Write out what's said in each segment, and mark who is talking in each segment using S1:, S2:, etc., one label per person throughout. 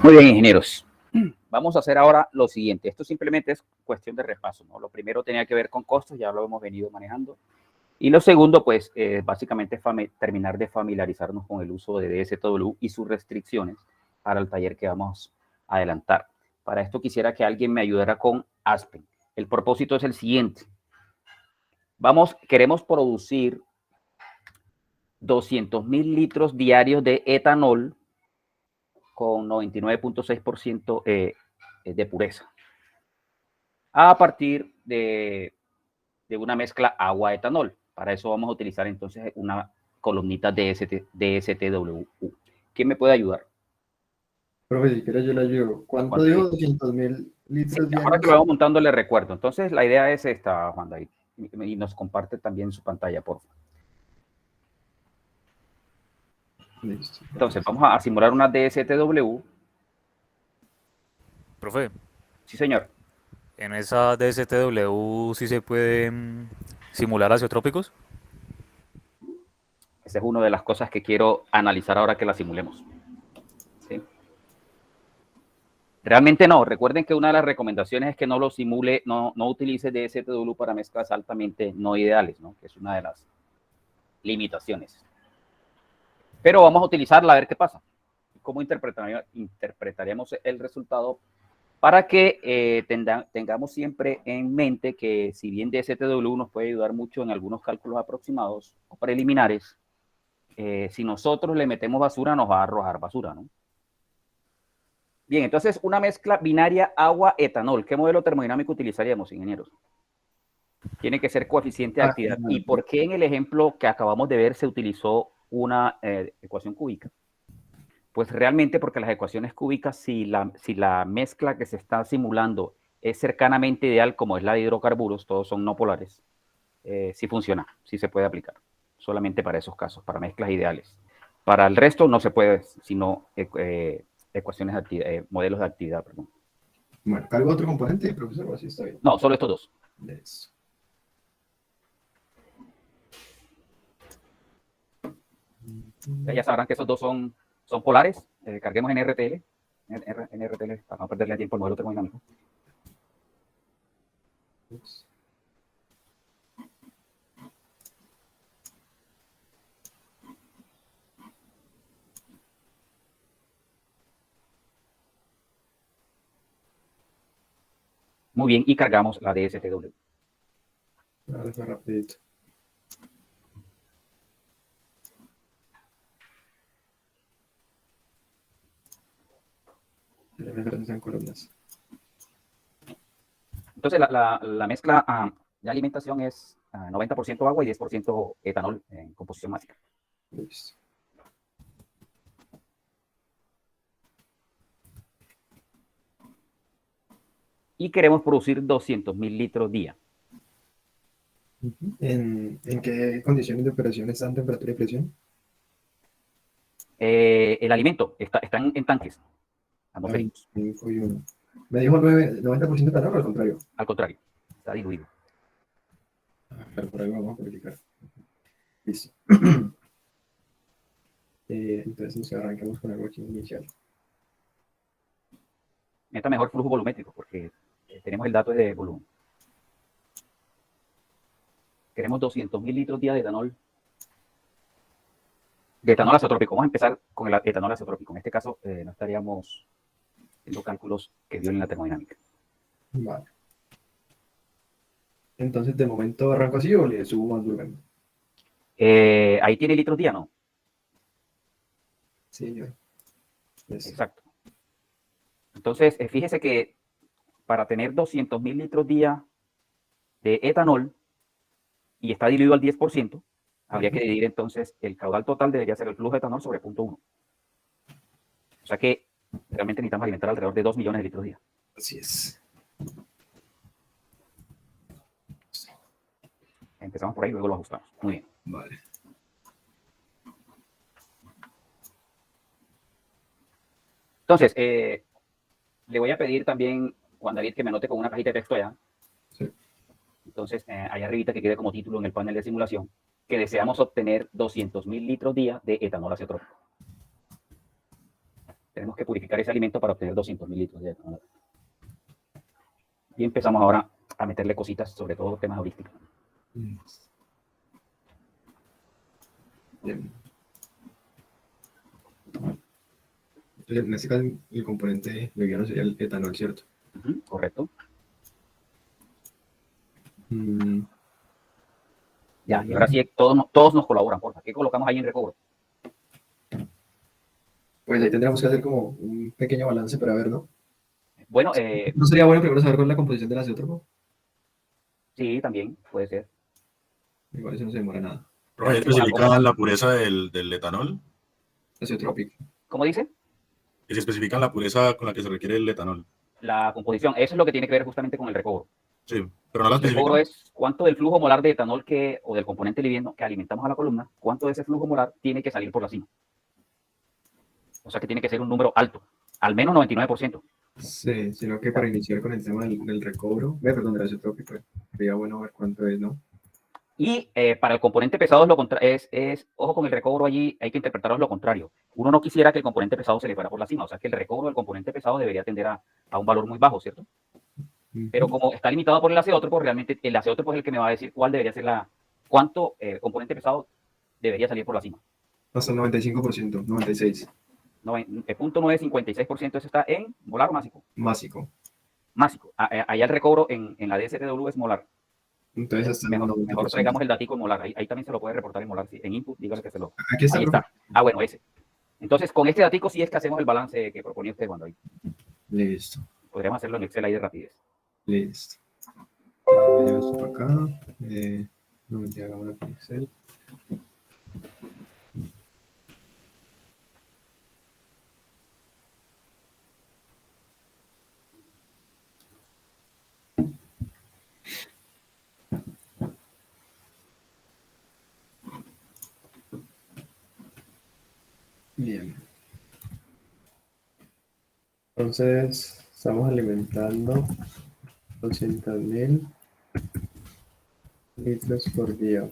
S1: Muy bien, ingenieros. Vamos a hacer ahora lo siguiente. Esto simplemente es cuestión de repaso, ¿no? Lo primero tenía que ver con costos, ya lo hemos venido manejando. Y lo segundo, pues, básicamente terminar de familiarizarnos con el uso de DSW y sus restricciones para el taller que vamos a adelantar. Para esto quisiera que alguien me ayudara con Aspen. El propósito es el siguiente. Queremos producir 200.000 litros diarios de etanol con 99.6% de pureza, a partir de una mezcla agua-etanol. Para eso vamos a utilizar entonces una columnita DSTW. ¿Quién me puede ayudar?
S2: Profe, si quieres yo le ayudo. ¿Cuánto dijo? 200.000 litros
S1: Sí, ahora que
S2: diarios.
S1: lo vamos montando le recuerdo. Entonces la idea es esta, Juan David. Y nos comparte también su pantalla, por favor.
S2: Listo.
S1: Entonces vamos a simular una DSTW.
S3: Profe,
S1: Sí, señor.
S3: en esa DSTW sí se pueden simular azeotrópicos.
S1: Esa es una de las cosas que quiero analizar ahora que la simulemos. ¿Sí? Realmente no. Recuerden que una de las recomendaciones es que no lo simule, no utilice DSTW para mezclas altamente no ideales, ¿no? Que es una de las limitaciones. Pero vamos a utilizarla a ver qué pasa. ¿Cómo interpretaríamos el resultado? Para que tengamos siempre en mente que si bien DSTW nos puede ayudar mucho en algunos cálculos aproximados o preliminares, si nosotros le metemos basura nos va a arrojar basura, ¿no? Bien, entonces una mezcla binaria agua-etanol. ¿Qué modelo termodinámico utilizaríamos, ingenieros? Tiene que ser coeficiente de actividad. ¿Y por qué en el ejemplo que acabamos de ver se utilizó una ecuación cúbica? Pues realmente porque las ecuaciones cúbicas, si la mezcla que se está simulando es cercanamente ideal, como es la de hidrocarburos, todos son no polares, sí funciona, sí se puede aplicar. Solamente para esos casos, para mezclas ideales. Para el resto no se puede, sino ecuaciones de actividad, modelos de actividad, perdón.
S2: Bueno, ¿cargo otro componente, profesor? ¿O así está bien?
S1: No, solo estos dos.
S2: Eso.
S1: Ya sabrán que esos dos son polares. Carguemos en RTL, para no perderle tiempo al modelo termodinámico.
S2: Ups.
S1: Muy bien, y cargamos la DSTW.
S2: Ahora fue rapidito. Las referencias en columnas.
S1: Entonces, la mezcla de alimentación es 90% agua y 10% etanol en composición básica.
S2: Listo.
S1: Y queremos producir 200.000 litros día.
S2: ¿En qué condiciones de operación están temperatura y presión?
S1: El alimento está en tanques atmosféricos.
S2: 5 y 1. ¿Me dijo 90% etanol o al contrario?
S1: Al contrario, está diluido.
S2: Pero por ahí vamos a verificar. Listo. Entonces nos arrancamos con algo aquí inicial.
S1: Meta mejor flujo volumétrico porque tenemos el dato de volumen. Queremos 200.000 litros día de etanol azotrópico. Vamos a empezar con el etanol azotrópico. En este caso no estaríamos haciendo cálculos que violen la termodinámica.
S2: Vale. Entonces, ¿de momento arranco así o le subo más volumen?
S1: Ahí tiene litros día, ¿no?
S2: Sí, señor.
S1: Exacto. Entonces, fíjese que para tener 200.000 litros día de etanol y está diluido al 10%, habría que dividir entonces el caudal total debería ser el flujo de etanol sobre 0.1. O sea que realmente necesitamos alimentar alrededor de 2 millones de litros día.
S2: Así es.
S1: Empezamos por ahí y luego lo ajustamos. Muy bien.
S2: Vale.
S1: Entonces, le voy a pedir también, Juan David, que me anote con una cajita de texto allá.
S2: Sí.
S1: Entonces, allá arribita que quede como título en el panel de simulación, que deseamos obtener 200.000 litros día de etanol azotrópico. Tenemos que purificar ese alimento para obtener 200.000 litros de etanol. Y empezamos ahora a meterle cositas, sobre todo temas holísticos.
S2: Bien. Entonces, en este caso, el componente liviano sería el etanol, ¿cierto?
S1: Correcto.
S2: Mm,
S1: Ya, y ahora sí, todos nos colaboran, porfa. ¿Qué colocamos ahí en recobro?
S2: Pues ahí tendríamos que hacer como un pequeño balance para ver, ¿no?
S1: Bueno,
S2: ¿No sería bueno primero saber cuál es la composición del azeotropo?
S1: sí, también puede ser.
S2: Igual eso no se demora nada.
S4: Profe,
S1: Realmente con la
S4: ¿especifica la pureza del etanol?
S2: Azeotrópico.
S1: ¿Cómo dice?
S4: Y se especifica la pureza con la que se requiere el etanol.
S1: La composición, eso es lo que tiene que ver justamente con el recobro.
S4: Sí, pero no la
S1: El recobro
S4: especifica.
S1: es cuánto del flujo molar de etanol o del componente liviano que alimentamos a la columna, cuánto de ese flujo molar tiene que salir por la cima. O sea que tiene que ser un número alto, al menos 99%.
S2: Sí, sino que para iniciar con el tema del recobro, perdón, del azeotrópico, sería bueno ver cuánto es, ¿no?
S1: Y para el componente pesado ojo con el recobro allí, hay que interpretarlo lo contrario. Uno no quisiera que el componente pesado se le fuera por la cima, o sea que el recobro del componente pesado debería tender a un valor muy bajo, ¿cierto? Pero como está limitado por el azeótropo, realmente el azeótropo es el que me va a decir cuál debería ser cuánto componente pesado debería salir por la cima.
S2: Hasta el 95%, 96%.
S1: El punto 956%, eso está en molar o másico.
S2: Másico.
S1: Másico. Allá el recobro en la DSTW es molar.
S2: Entonces hasta el
S1: Mejor
S2: 90%.
S1: traigamos el datico en molar. Ahí también se lo puede reportar en molar. Sí. En input, dígale que se lo.
S2: Aquí está,
S1: Ahí
S2: profe.
S1: está. Bueno, ese. Entonces, con este datico sí es que hacemos el balance que proponía usted cuando ahí.
S2: Listo.
S1: Podríamos hacerlo en Excel ahí de rapidez.
S2: Listo. Llevo esto para acá. No, ya hagámoslo en Excel. Bien. Entonces, estamos alimentando 200.000 litros por día.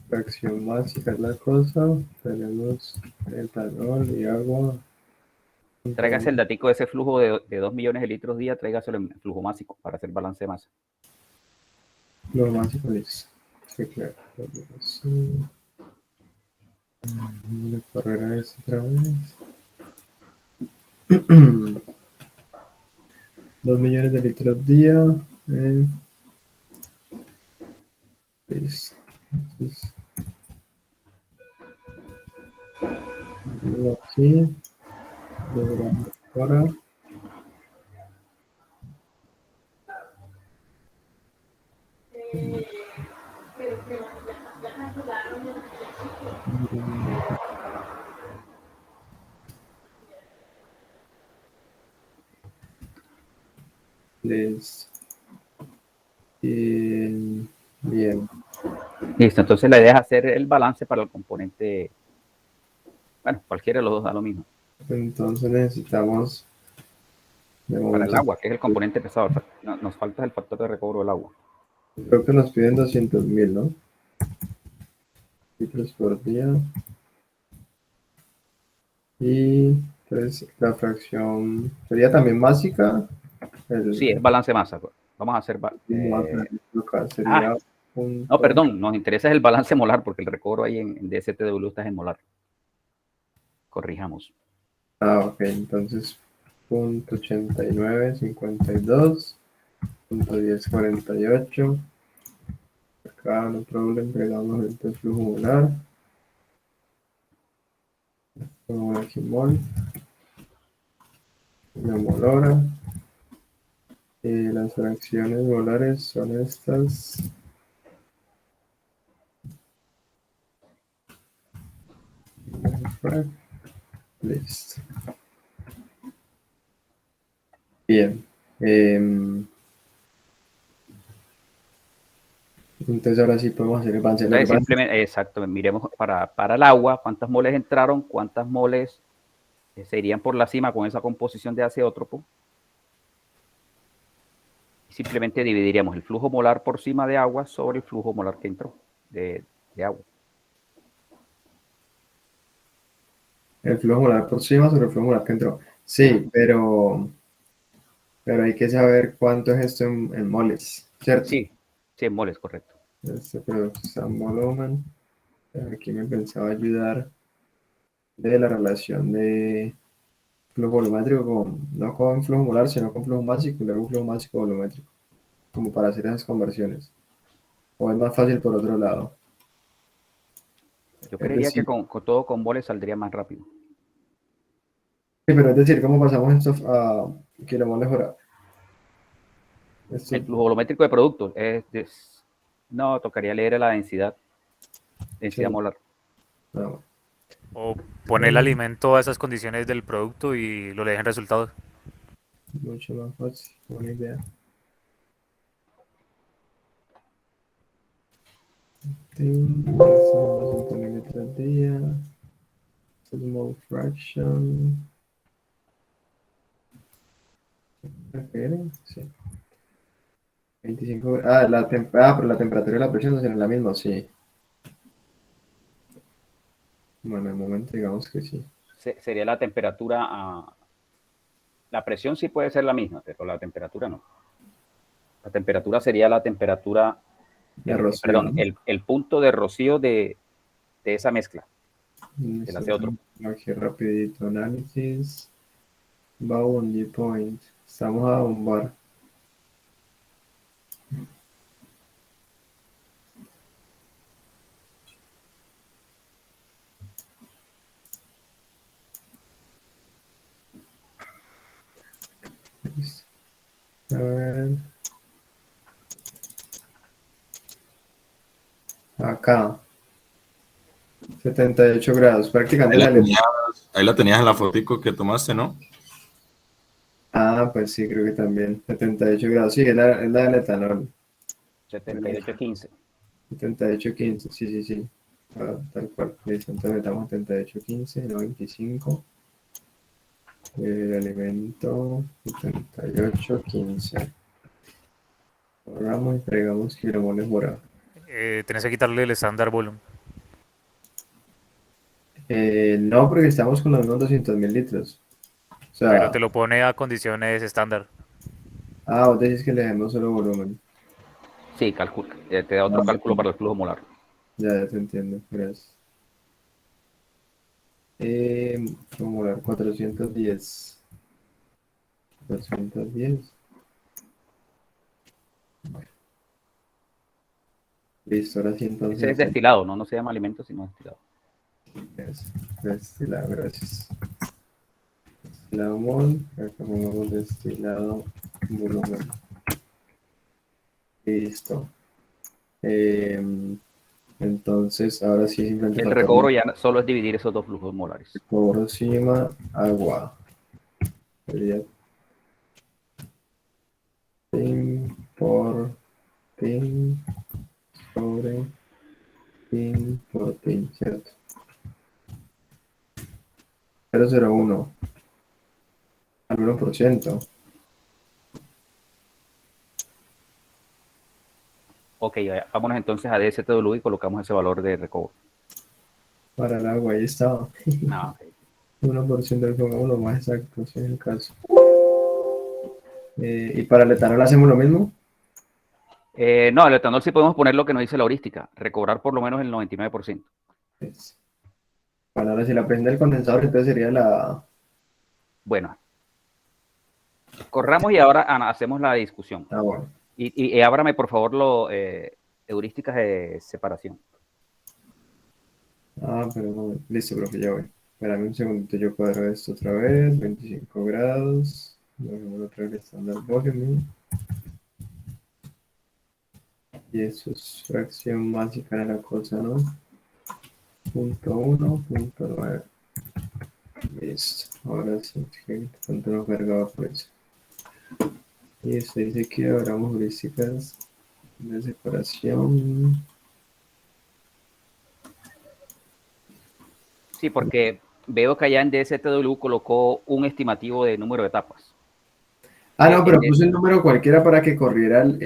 S2: Fracción básica es la cosa. Tenemos etanol y agua.
S1: Tráigase el datico de ese flujo de 2 millones de litros día, tráigaselo en flujo másico para hacer balance de masa.
S2: Lo básico es. Sí, claro. Voy a correr a esto otra vez. 2 millones de litros día. Listo. Entonces, aquí. Ahora. Listo. Bien.
S1: Listo, entonces la idea es hacer el balance para el componente. Bueno, cualquiera de los dos da lo mismo.
S2: Entonces necesitamos de
S1: Para el
S2: momento,
S1: agua, que es el componente pesado. Nos falta el factor de recobro del agua.
S2: creo que nos piden 200.000, ¿no? Litros por día. Y pues la fracción sería también básica.
S1: Sí, es balance masa. Vamos a hacer.
S2: Sería
S1: No, perdón, nos interesa el balance molar porque el recobro ahí en DSTW está en molar. Corrijamos.
S2: Ok, entonces .8952, .1048. Acá no problema, agregamos el flujo molar. Como aquí mol. Una molora. Las fracciones molares son estas. Listo. Bien. Entonces ahora sí podemos hacer el balance.
S1: Entonces, simplemente, exacto, miremos para el agua cuántas moles entraron, cuántas moles se irían por la cima con esa composición de azeótropo. Simplemente dividiríamos el flujo molar por cima de agua sobre el flujo molar que entró de agua.
S2: El flujo molar por encima sobre el flujo molar que entró. Sí, pero hay que saber cuánto es esto en moles, ¿cierto?
S1: Sí, 100 moles, correcto.
S2: Este producto está en volumen. Aquí me pensaba ayudar de la relación de flujo volumétrico no con flujo molar, sino con flujo másico y luego flujo másico volumétrico, como para hacer esas conversiones. O es más fácil por otro lado.
S1: Yo
S2: Es
S1: creería que
S2: decir,
S1: con todo con moles saldría más rápido.
S2: sí, pero es decir, ¿cómo pasamos esto a kilomoles hora? Esto,
S1: El flujo volumétrico de productos no, tocaría leer la densidad
S2: sí,
S1: molar.
S2: no.
S3: O poner el alimento a esas condiciones del producto y lo le dejen resultados.
S2: Mucho más fácil, buena idea. Estamos en litros al día. Small fraction. ¿Refiere? Sí. 25. Pero la temperatura y la presión no serán la misma, sí. Bueno, en el momento digamos que sí.
S1: Sería la temperatura, la presión sí puede ser la misma, pero la temperatura no. La temperatura sería la temperatura,
S2: De rocío,
S1: perdón,
S2: ¿no?
S1: el punto de rocío de esa mezcla, del
S2: Listo,
S1: AC2.
S2: aquí rapidito, análisis. Boundary point. Estamos a un bar. Listo. A ver. Acá. 78 grados. Prácticamente
S4: Ahí la
S2: la
S4: tenías, ahí la tenías en la fotico que tomaste, ¿no?
S2: Ah, pues sí, creo que también. 78 grados. Sí, es la del etanol.
S1: 78-15.
S2: 78,15. Sí, sí, sí. Ah, tal cual. Listo. Entonces metamos 78,15, no 25. El alimento 78,15. Borramos y fregamos kilomoles por hora.
S3: Tenés que quitarle el estándar volumen.
S2: No, porque estamos con los mismos 200.000 litros. O
S3: Pero te
S2: sea,
S3: lo pone a condiciones estándar.
S2: vos decís que le demos solo volumen.
S1: Sí, calcula. Te da otro cálculo para el flujo molar.
S2: Ya te entiendo. Gracias. Formular 410. 410. Listo, ahora sí
S1: Ese es
S2: entonces.
S1: destilado, ¿no? No se llama alimento, sino destilado.
S2: Destilado, gracias. Destilado mol. Acá pongamos destilado volumen. Listo. Entonces, ahora sí simplemente
S1: El
S2: falta
S1: recobro ya solo es dividir esos dos flujos molares.
S2: por encima, agua. Sería pin por pin sobre pin por pin, ¿cierto? 0,01 al 1%.
S1: Ok, vámonos entonces a DSTW y colocamos ese valor de recobro.
S2: Para el agua, ahí estaba.
S1: Ah, ok.
S2: 1% del fuego, lo más exacto, si es el caso. ¿Y para el etanol hacemos lo mismo?
S1: No, el etanol sí podemos poner lo que nos dice la heurística, recobrar por lo menos el 99%.
S2: Pues, bueno, ahora si la presión del condensador, entonces sería la...
S1: Bueno, corramos y ahora hacemos la discusión.
S2: Ah, bueno.
S1: Y ábrame, por favor, heurísticas de separación.
S2: Ah, pero no, listo, profe, ya voy. Espérame un segundito, yo cuadro esto otra vez, 25 grados. Dejemos otra vez estándar volume. Y eso es fracción básica de la cosa, ¿no? Punto 1, punto 9. Listo. Ahora sí, ¿cuánto nos cargaba por eso? Y esto dice que abramos heurísticas de separación.
S1: Sí, porque veo que allá en DSTW colocó un estimativo de número de etapas.
S2: Ah, no, pero puse el número cualquiera para que corriera la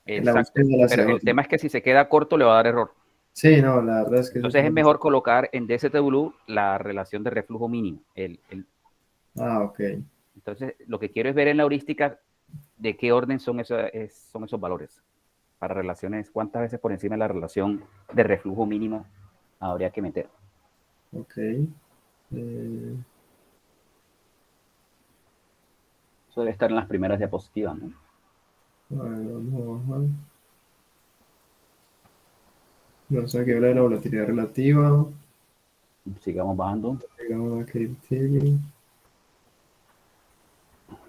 S1: Exacto,
S2: búsqueda de la
S1: pero el
S2: CO2.
S1: tema es que si se queda corto le va a dar error.
S2: Sí, no, la verdad es que eso
S1: Entonces es
S2: es
S1: mejor colocar en DSTW la relación de reflujo mínimo.
S2: Ah, ok.
S1: Entonces, lo que quiero es ver en la heurística de qué orden son esos valores. Para relaciones, cuántas veces por encima de la relación de reflujo mínimo habría que meter.
S2: Ok.
S1: Eso debe estar en las primeras diapositivas, ¿no?
S2: A ver, vamos a bajar. No sé qué habla de la volatilidad relativa.
S1: Sigamos bajando.
S2: Llegamos a criterio.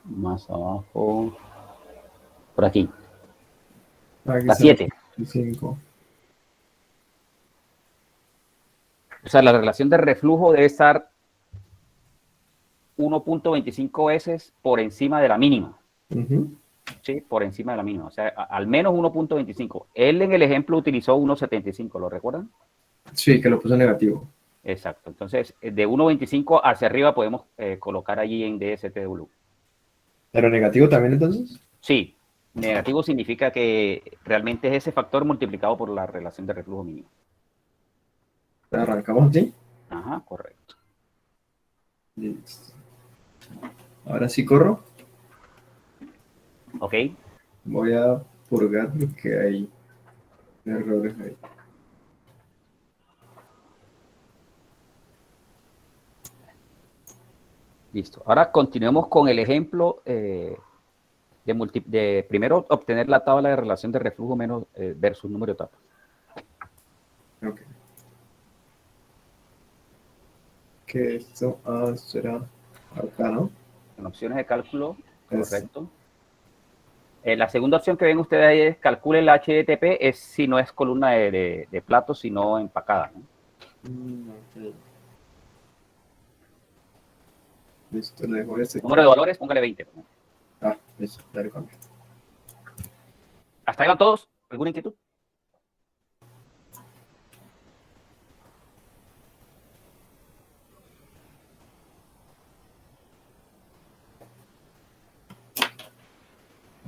S1: Más abajo. Por aquí.
S2: Aquí
S1: La
S2: está la
S1: 7.
S2: 5.
S1: O sea, la relación de reflujo debe estar 1.25 veces por encima de la mínima. Sí, por encima de la mínima. O sea, al menos 1.25. Él en el ejemplo utilizó 1.75, ¿lo recuerdan?
S2: Sí, que lo puso negativo.
S1: Exacto. Entonces, de 1.25 hacia arriba podemos colocar allí en DSTW.
S2: ¿Pero negativo también entonces?
S1: Sí, negativo significa que realmente es ese factor multiplicado por la relación de reflujo mínimo.
S2: Arrancamos así.
S1: Ajá, correcto.
S2: Listo. Ahora sí corro.
S1: Ok.
S2: Voy a purgar porque hay errores ahí.
S1: Listo. Ahora continuemos con el ejemplo de primero obtener la tabla de relación de reflujo menos versus número de etapas.
S2: Ok. Que esto será acá, ¿no?
S1: En opciones de cálculo,
S2: Es,
S1: correcto. La segunda opción que ven ustedes ahí es calcule el HTP, es si no es columna de platos, sino empacada, ¿no?
S2: ok. Listo, le dejo este.
S1: Número de valores, póngale 20.
S2: Ah, listo, dale cambio.
S1: ¿Hasta ahí van todos? ¿Alguna inquietud?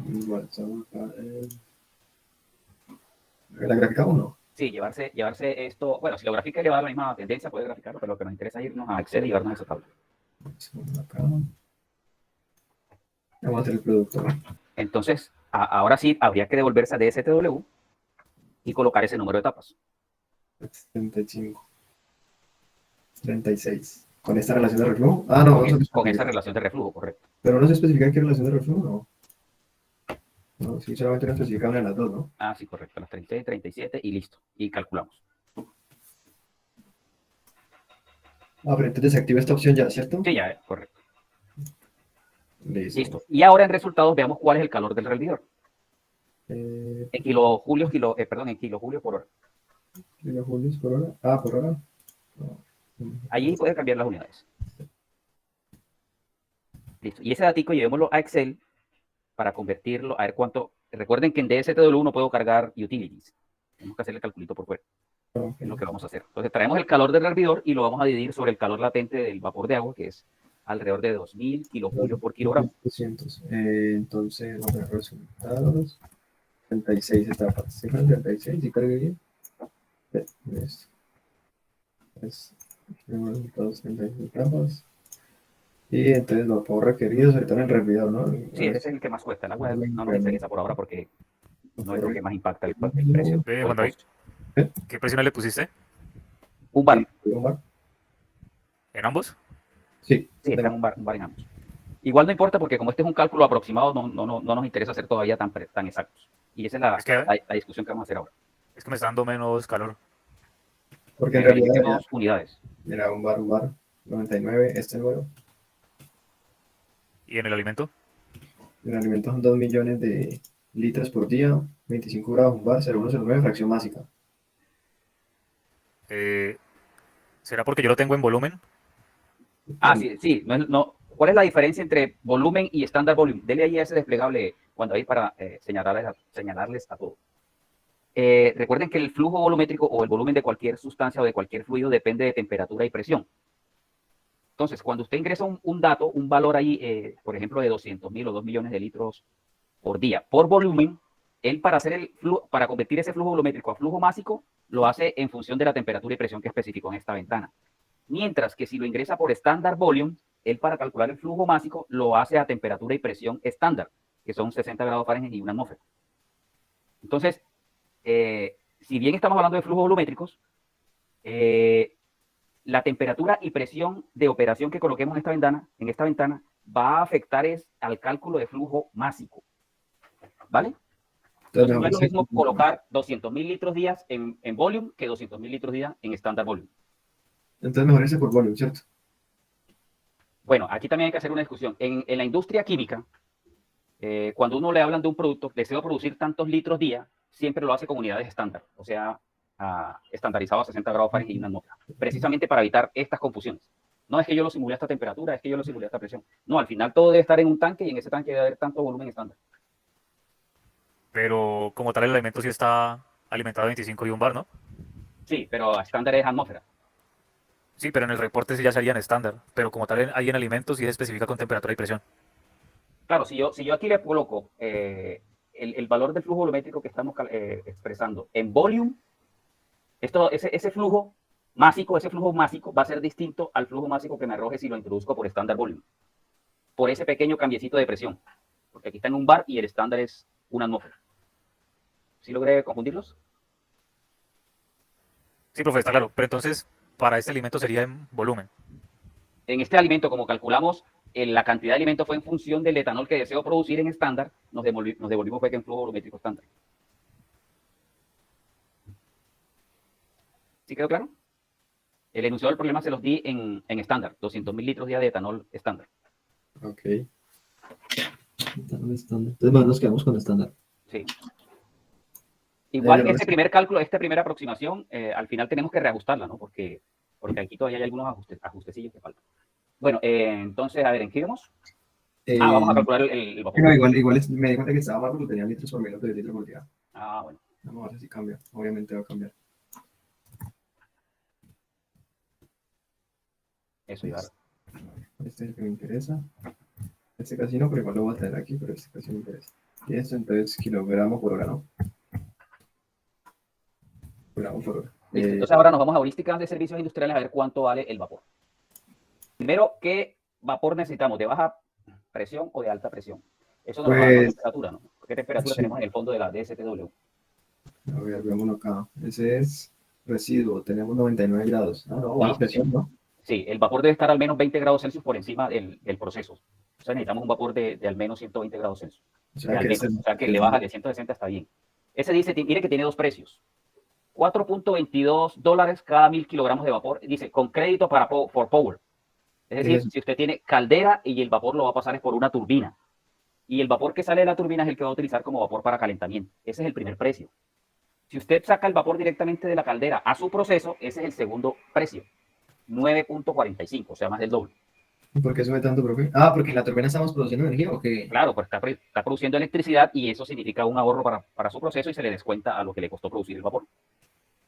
S2: Igual, estamos acá en la gráfica 1.
S1: Sí, llevarse esto, bueno, si lo grafica y le va a la misma tendencia, puede graficarlo, pero lo que nos interesa es irnos a Excel y llevarnos esa tabla.
S2: Acá. Vamos a hacer el producto, ¿no?
S1: Entonces, ahora sí, habría que devolverse a DSTW y colocar ese número de etapas.
S2: 75. 36. ¿Con esta relación de reflujo? Ah, no, no se
S1: Con esa
S2: especifica.
S1: relación de reflujo, correcto.
S2: Pero no se especifica qué relación de reflujo, ¿no? No, sí, solamente no especifica una de las dos, ¿no?
S1: Ah, sí, correcto, las 36, 37 y listo. Y calculamos.
S2: Ah, pero entonces se activa esta opción ya, ¿cierto?
S1: Sí, ya, correcto.
S2: Listo.
S1: Listo. Y ahora en resultados veamos cuál es el calor del rendidor. En kilojulios, en kilojulios por hora.
S2: Kilojulios por hora. Ah, por hora. No.
S1: Allí puede cambiar las unidades. Listo. Y ese datico llevémoslo a Excel para convertirlo, a ver cuánto. Recuerden que en DSTW no puedo cargar utilities. Tenemos que hacer el calculito por fuera.
S2: Ok.
S1: Es lo que vamos a hacer. Entonces traemos el calor del hervidor y lo vamos a dividir sobre el calor latente del vapor de agua, que es alrededor de 2000 kilojulios por kilogramo.
S2: 200. Entonces, vamos a ver resultados. 36 etapas. ¿Sí, 36? ¿Sí cargué bien? Listo. Es, resultados 36 etapas. Y entonces lo puedo requerido, sobre todo en el servidor, ¿no?
S1: Sí, ese es el que más cuesta. El agua no nos interesa por ahora porque no es lo que más impacta el precio.
S3: Ve,
S1: O
S3: Juan
S1: el
S3: David,
S1: costo.
S3: ¿qué presión le pusiste?
S1: Un bar.
S3: ¿En ambos?
S2: Sí,
S1: Sí, está en un bar en ambos. Igual no importa porque como este es un cálculo aproximado, no nos interesa hacer todavía tan exactos. Y esa es
S3: Es que,
S1: la discusión que vamos a hacer ahora.
S3: es que me está dando menos calor.
S2: porque en realidad,
S1: Verifiquemos unidades.
S2: mira, un bar, 99, este nuevo.
S3: ¿Y en el alimento?
S2: El alimento son 2 millones de litros por día, 25 grados un bar, 0,109, fracción básica.
S3: ¿Será porque yo lo tengo en volumen?
S1: Ah, sí. ¿Cuál es la diferencia entre volumen y estándar volumen? Dele ahí a ese desplegable cuando hay para señalarles a todos. Recuerden que el flujo volumétrico o el volumen de cualquier sustancia o de cualquier fluido depende de temperatura y presión. Entonces, cuando usted ingresa un dato, un valor ahí, por ejemplo, de 200.000 o 2 millones de litros por día, por volumen, Él para hacer el flujo, para convertir ese flujo volumétrico a flujo másico, lo hace en función de la temperatura y presión que especificó en esta ventana. Mientras que si lo ingresa por estándar volume, él para calcular el flujo másico lo hace a temperatura y presión estándar, que son 60 grados Fahrenheit y una atmósfera. Entonces, si bien estamos hablando de flujos volumétricos, la temperatura y presión de operación que coloquemos en esta ventana va a afectar al cálculo de flujo másico. ¿Vale? Entonces, no es lo mismo colocar 200.000 litros días en volume que 200.000 litros día en estándar volume.
S2: Entonces mejor ese por volumen, ¿cierto?
S1: Bueno, aquí también hay que hacer una discusión. En la industria química, cuando uno le hablan de un producto, deseo producir tantos litros día, siempre lo hace con unidades estándar, o sea, estandarizado a 60 grados Fahrenheit y una atmósfera, precisamente para evitar estas confusiones. No es que yo lo simulé a esta temperatura, es que yo lo simulé a esta presión. No, al final todo debe estar en un tanque y en ese tanque debe haber tanto volumen estándar.
S3: Pero como tal el alimento sí está alimentado a 25 y un bar, ¿no?
S1: Sí, pero estándar es atmósfera.
S3: Sí, pero en el reporte sí ya serían estándar. Pero como tal ahí en alimentos sí se especifica con temperatura y presión.
S1: Claro, si yo aquí le coloco el valor del flujo volumétrico que estamos expresando en volume, ese flujo másico va a ser distinto al flujo másico que me arroje si lo introduzco por estándar volume. Por ese pequeño cambiecito de presión. Porque aquí está en un bar y el estándar es una atmósfera. ¿Sí logré confundirlos?
S3: Sí, profe, está claro. Pero entonces, para este alimento sería en volumen.
S1: En este alimento, como calculamos, la cantidad de alimento fue en función del etanol que deseo producir en estándar, nos devolvimos fue que en flujo volumétrico estándar. ¿Sí quedó claro? El enunciado del problema se los di en estándar, 200.000 litros día de etanol estándar.
S2: Ok. Etanol estándar. Entonces más nos quedamos con estándar.
S1: Sí. Igual ese primer cálculo, esta primera aproximación, al final tenemos que reajustarla, ¿no? Porque aquí todavía hay algunos ajustecillos que faltan. Bueno, entonces, a ver, ¿en qué íbamos? Vamos a calcular el vapor.
S2: No, igual me di cuenta que estaba mal porque tenía litros por minuto y litros por día.
S1: Bueno.
S2: Vamos a ver si cambia. Obviamente va a cambiar.
S1: Eso iba.
S2: Este es el que me interesa. Este casi no, pero igual lo voy a tener aquí, pero este casi me interesa. Y esto entonces kilogramos por hora, ¿no? Kilogramos por hora.
S1: Listo. Entonces ahora nos vamos a heurísticas de servicios industriales a ver cuánto vale el vapor. Primero, ¿qué vapor necesitamos? ¿De baja presión o de alta presión? Eso nos va a dar la temperatura, ¿no? ¿Qué temperatura tenemos en el fondo de la DSTW?
S2: A ver, veámoslo acá. Ese es residuo. Tenemos 99 grados. No, baja presión, ¿no?
S1: Sí, el vapor debe estar al menos 20 grados Celsius por encima del proceso. O sea, necesitamos un vapor de al menos 120 grados Celsius. O sea, que le baja de 160 está bien. Ese dice, mire que tiene dos precios. $4.22 cada 1.000 kilogramos de vapor. Dice, con crédito for power. Es decir, si usted tiene caldera y el vapor lo va a pasar es por una turbina. Y el vapor que sale de la turbina es el que va a utilizar como vapor para calentamiento. Ese es el primer precio. Si usted saca el vapor directamente de la caldera a su proceso, ese es el segundo precio. 9.45, o sea, más del doble.
S2: ¿Por qué sube tanto, profe? Porque en la turbina estamos produciendo energía, ¿o qué?
S1: Claro, pues está produciendo electricidad y eso significa un ahorro para su proceso y se le descuenta a lo que le costó producir el vapor.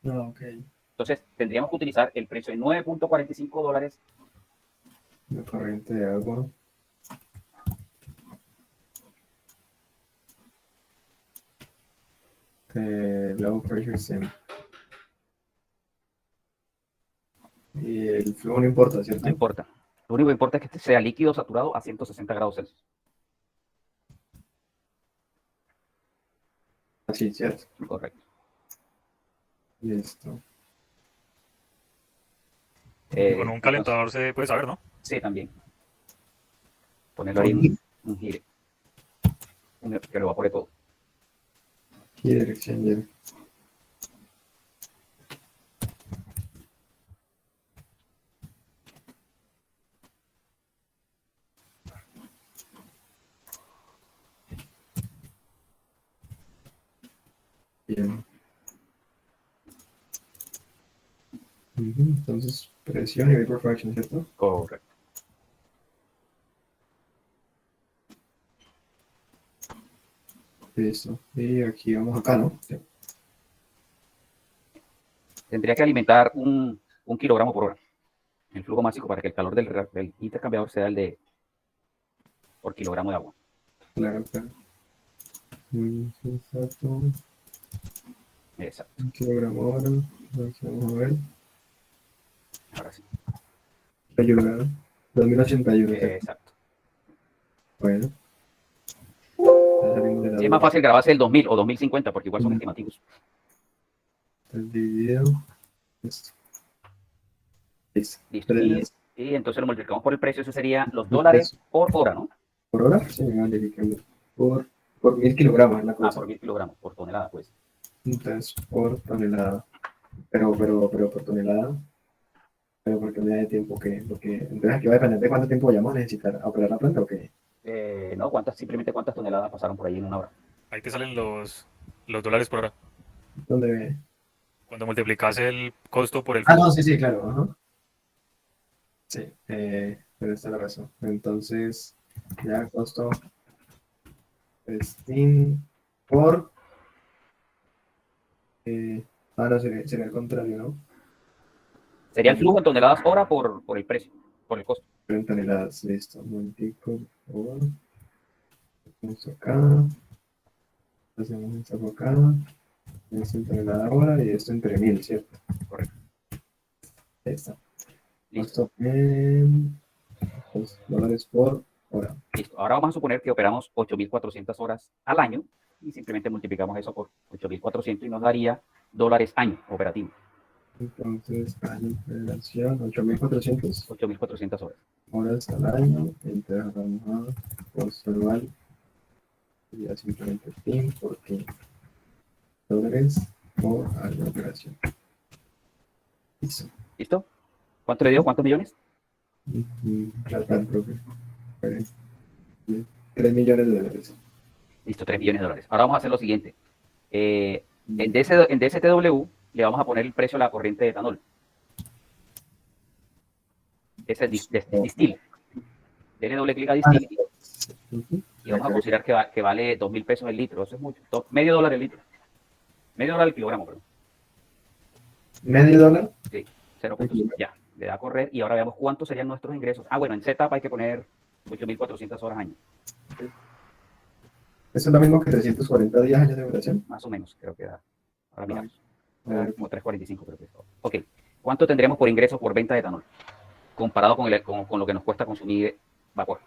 S2: Ok.
S1: Entonces, tendríamos que utilizar el precio de $9.45.
S2: La corriente de agua. Low pressure sim. Y el flujo no importa, ¿cierto?
S1: No importa. Lo único que importa es que sea líquido saturado a 160 grados Celsius.
S2: Así, ¿cierto?
S1: Correcto.
S2: Listo.
S3: Con un calentador se puede saber, ¿no?
S1: Sí, también. Ponerlo ahí un gire. Que lo evapore todo.
S2: Heater exchanger. Bien. Entonces, presión y vapor fraction, ¿cierto?
S1: Correcto.
S2: Listo. Y aquí vamos acá, ¿no? Sí.
S1: Tendría que alimentar un kilogramo por hora. El flujo másico para que el calor del intercambiador sea el de por kilogramo de agua.
S2: Claro, claro. Sensato,
S1: Exacto.
S2: 1 kilogramo hora. Vamos a ver.
S1: Ahora sí.
S2: Ayuda. 2081.
S1: Exacto.
S2: Bueno. Ya salimos de la
S1: Sí, es más
S2: duda.
S1: fácil grabarse el 2000 o 2050 porque igual son estimativos.
S2: El dividido. Listo. Listo.
S1: Listo.
S2: Tres.
S1: Y entonces lo multiplicamos por el precio. Eso sería los
S2: Por
S1: dólares
S2: precio.
S1: por hora, ¿no?
S2: ¿Por hora? Sí, verifiquemos. Por 1000 kilogramos es la
S1: Ah,
S2: cosa.
S1: por 1000 kilogramos, por tonelada, pues.
S2: Entonces, por tonelada. Pero por tonelada. Pero porque me da de tiempo que. Porque, entonces aquí va a depender de cuánto tiempo vayamos a necesitar a operar la planta o qué.
S1: No, simplemente cuántas toneladas pasaron por ahí en una hora.
S3: Ahí te salen los dólares por hora.
S2: ¿Dónde?
S3: Cuando multiplicas el costo por el
S2: Ah,
S3: flujo.
S2: no, sí, sí, claro. Ajá. Sí, pero está la razón. Entonces, ya costo Steam por. No, sería el contrario, ¿no?
S1: Sería el flujo en toneladas hora por el precio, por el costo.
S2: En toneladas, listo. Multiplico por. Esto acá. Hacemos esto por acá. Esto en tonelada hora y esto entre 1000, ¿cierto?
S1: Correcto.
S2: Ahí está.
S1: Listo.
S2: Costo en $2 por hora.
S1: Listo. Ahora vamos a suponer que operamos 8.400 horas al año y simplemente multiplicamos eso por 8.400 y nos daría dólares año operativo.
S2: Entonces, año de operación, 8400
S1: 8.400 horas.
S2: horas al año. Entonces, vamos a costo anual. Y ya simplemente PIN porque dólares por año de operación. Listo.
S1: ¿Listo? ¿Cuánto le dio? ¿Cuántos millones?
S2: Plata, profe. 3 millones de dólares.
S1: Listo, 3 millones de dólares. Ahora vamos a hacer lo siguiente. En DSTW le vamos a poner el precio a la corriente de etanol. Ese es Distil. Denle doble clic a Distil y vamos a considerar que vale 2.000 pesos el litro. Eso es mucho. Medio dólar el litro. Medio dólar el kilogramo, perdón.
S2: ¿Medio dólar?
S1: Sí, 0.5. Ya, le da a correr y ahora veamos cuántos serían nuestros ingresos. Ah, bueno, en setup hay que poner 8.400 horas año.
S2: ¿Eso es lo mismo que 340 días años de operación?
S1: Más o menos, creo que da. Ahora miramos.
S2: A ver.
S1: Como 3.45 creo que es. Ok. ¿Cuánto tendremos por ingresos por venta de etanol? Comparado con lo que nos cuesta consumir vapor.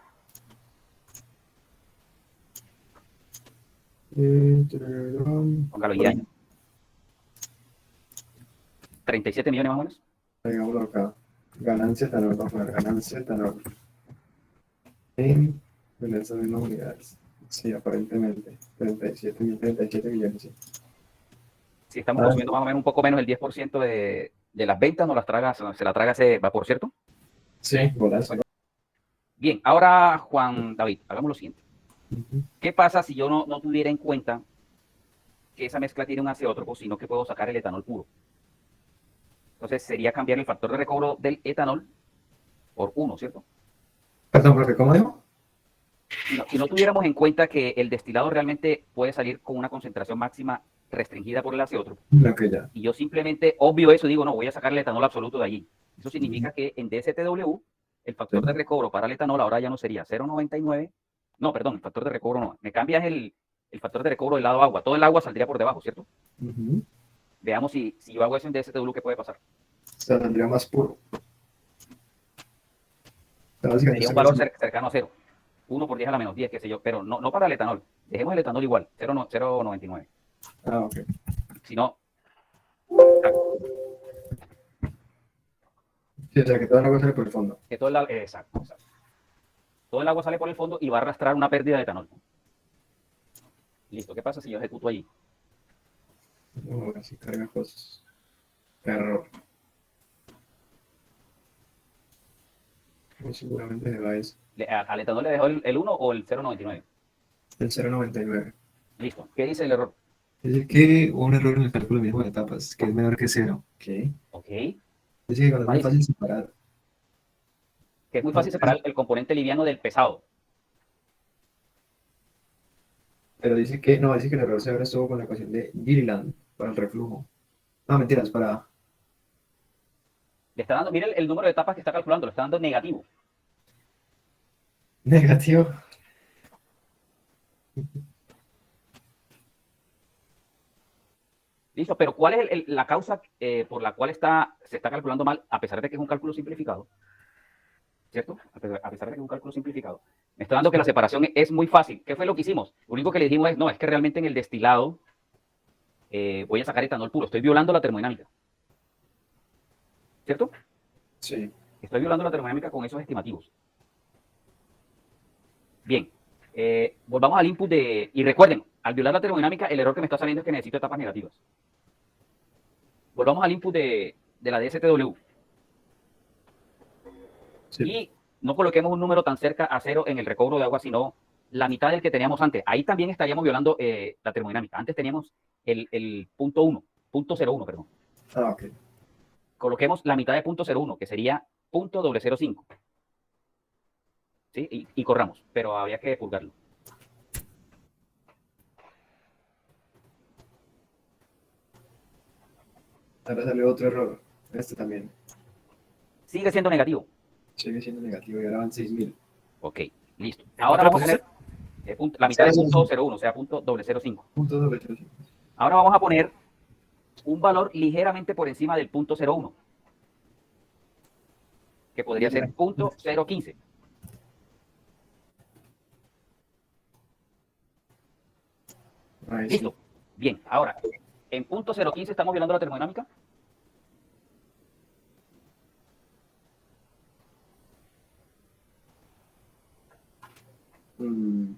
S1: Póngalo y año. 37 millones más o menos.
S2: Digámoslo acá. Ganancia etanol, vamos a poner ganancia etanol. En esas mismas unidades. Sí, aparentemente. 37 millones, sí.
S1: Si estamos consumiendo más o menos un poco menos del 10% de las ventas, nos las traga, se la traga ese vapor, ¿cierto?
S2: Sí, golazo.
S1: Bien, ahora Juan David, hagamos lo siguiente. ¿Qué pasa si yo no tuviera en cuenta que esa mezcla tiene un azeótropo, sino que puedo sacar el etanol puro? Entonces sería cambiar el factor de recobro del etanol por 1, ¿cierto?
S2: Perdón, profe, ¿cómo dijo?
S1: Si no tuviéramos en cuenta que el destilado realmente puede salir con una concentración máxima restringida por el azeótropo,
S2: Ok, ya.
S1: y yo simplemente obvio eso, digo, no, voy a sacar el etanol absoluto de allí. Eso significa que en DSTW el factor de recobro para el etanol ahora ya no sería 0.99, no, perdón, el factor de recobro no, me cambias el factor de recobro del lado agua, todo el agua saldría por debajo, ¿cierto? Veamos si yo hago eso en DSTW, ¿qué puede pasar?
S2: Se saldría más puro.
S1: Sería un valor cercano a 0. 1 por 10 a la menos 10, qué sé yo, pero no para el etanol. Dejemos el etanol igual, 0.99.
S2: Ah, ok.
S1: Si no,
S2: Sí, o sea, que toda la cosa sale por el fondo.
S1: que todo exacto. Todo el agua sale por el fondo y va a arrastrar una pérdida de etanol. Listo, ¿qué pasa si yo ejecuto allí?
S2: Ahora sí carga cosas. Error. Muy seguramente le va eso.
S1: ¿Al etanol le dejó el 1 o el 0.99?
S2: El 0.99.
S1: Listo. ¿Qué dice el error?
S2: Dice que hubo un error en el cálculo mínimo de etapas, que es menor que 0. ¿Qué?
S1: Ok.
S2: Dice que cuando es muy fácil separar.
S1: Que es muy fácil separar el componente liviano del pesado.
S2: Pero dice que, no, dice que el error severo estuvo con la ecuación de Gilliland para el reflujo. No, mentiras, para...
S1: Le está dando, mire el número de etapas que está calculando, le está dando negativo.
S2: Negativo.
S1: Listo, pero ¿cuál es la causa por la cual se está calculando mal, a pesar de que es un cálculo simplificado? ¿Cierto? A pesar de que es un cálculo simplificado. Me está dando que la separación es muy fácil. ¿Qué fue lo que hicimos? Lo único que le dijimos es, no, es que realmente en el destilado voy a sacar etanol puro. Estoy violando la termodinámica. ¿Cierto?
S2: Sí.
S1: Estoy violando la termodinámica con esos estimativos. Bien. Volvamos al input de... Y recuerden, al violar la termodinámica, el error que me está saliendo es que necesito etapas negativas. Volvamos al input de la DSTW.
S2: Sí.
S1: Y no coloquemos un número tan cerca a 0 en el recobro de agua, sino la mitad del que teníamos antes. Ahí también estaríamos violando la termodinámica. Antes teníamos el punto 1, punto 0,1, perdón.
S2: Ah, ok.
S1: Coloquemos la mitad de punto 0,1, que sería punto 0,05. ¿Sí? Y corramos, pero había que purgarlo.
S2: Ahora sale otro error. Este también.
S1: Sigue siendo negativo.
S2: Sigue siendo negativo y ahora van 6000.
S1: Ok, listo.
S3: ¿En
S1: Ahora
S3: cuánto
S1: vamos a poner la mitad de punto 0,1, o sea, punto 0,05.
S2: Punto doble 05.
S1: Ahora vamos a poner un valor ligeramente por encima del punto 0,1, que podría ser punto 0,15.
S2: Ahí sí.
S1: Listo. Bien, ahora, en punto 0,15 estamos violando la termodinámica.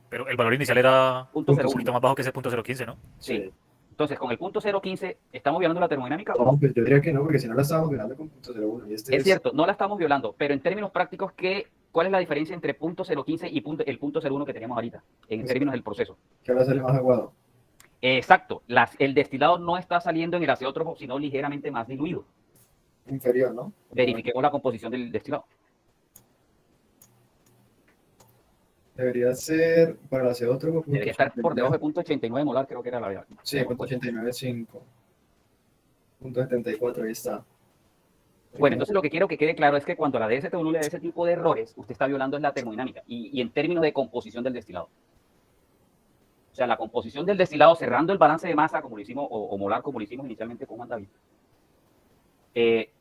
S3: Pero el valor inicial era
S1: Punto
S3: un
S1: 0,1.
S3: poquito más bajo que ese punto 015, ¿no?
S1: Sí. Entonces, con el punto 0,15, ¿estamos violando la termodinámica?
S2: No, pues yo diría que no, porque si no la estábamos violando con punto 01. Y este
S1: Es cierto, no la estamos violando, pero en términos prácticos, ¿cuál es la diferencia entre punto 0,15 y el punto 0,1 que teníamos ahorita, en términos del proceso?
S2: Que ahora sale más aguado.
S1: Exacto, el destilado no está saliendo en el azeótropo, sino ligeramente más diluido.
S2: Inferior, ¿no?
S1: Verifiquemos la composición del destilado.
S2: Debería ser para hacer otro.
S1: Debería estar por debajo de punto 89 molar, creo que era la...
S2: Sí, punto 89.5. Punto 74, ahí está.
S1: Bueno, entonces lo que quiero que quede claro es que cuando la DSTW le da ese tipo de errores, usted está violando la termodinámica y en términos de composición del destilado. O sea, la composición del destilado cerrando el balance de masa, como lo hicimos, o molar, como lo hicimos inicialmente con Juan David,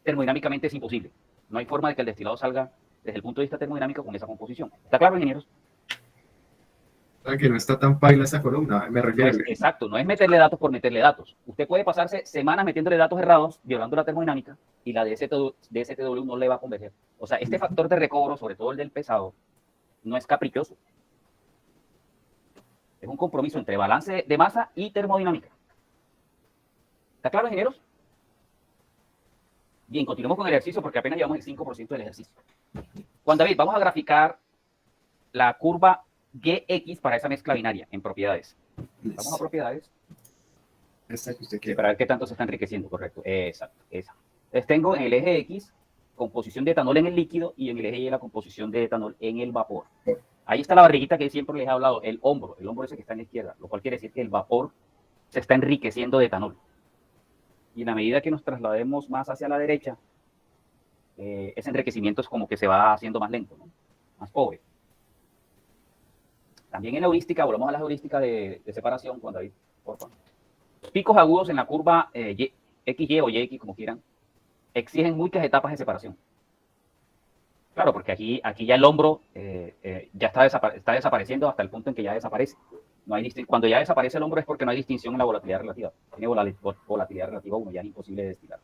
S1: termodinámicamente es imposible. No hay forma de que el destilado salga desde el punto de vista termodinámico con esa composición. ¿Está claro, ingenieros?
S2: O sea, que no está tan paila esta columna, me
S1: No
S2: refiero.
S1: es, exacto, no es meterle datos por meterle datos. Usted puede pasarse semanas metiéndole datos errados, violando la termodinámica, y la DSTW no le va a convencer. O sea, este factor de recobro, sobre todo el del pesado, no es caprichoso. Es un compromiso entre balance de masa y termodinámica. ¿Está claro, ingenieros? Bien, continuemos con el ejercicio porque apenas llevamos el 5% del ejercicio. Juan David, vamos a graficar la curva GX para esa mezcla binaria en propiedades. Vamos a propiedades.
S2: Esta que usted
S1: Sí,
S2: quiere.
S1: para ver qué tanto se está enriqueciendo, correcto. Exacto, esa. Entonces tengo en el eje X composición de etanol en el líquido y en el eje Y la composición de etanol en el vapor. Ahí está la barriguita que siempre les he hablado, el hombro ese que está en la izquierda, lo cual quiere decir que el vapor se está enriqueciendo de etanol. Y en la medida que nos traslademos más hacia la derecha, ese enriquecimiento es como que se va haciendo más lento, ¿no? Más pobre. También en la heurística, volvamos a la heurística de separación, Juan David, por favor. Los picos agudos en la curva XY o YX, como quieran, exigen muchas etapas de separación. Claro, porque aquí ya el hombro ya está desapareciendo hasta el punto en que ya desaparece. No hay cuando ya desaparece el hombro es porque no hay distinción en la volatilidad relativa. Tiene volatilidad relativa 1, ya es imposible de destilar.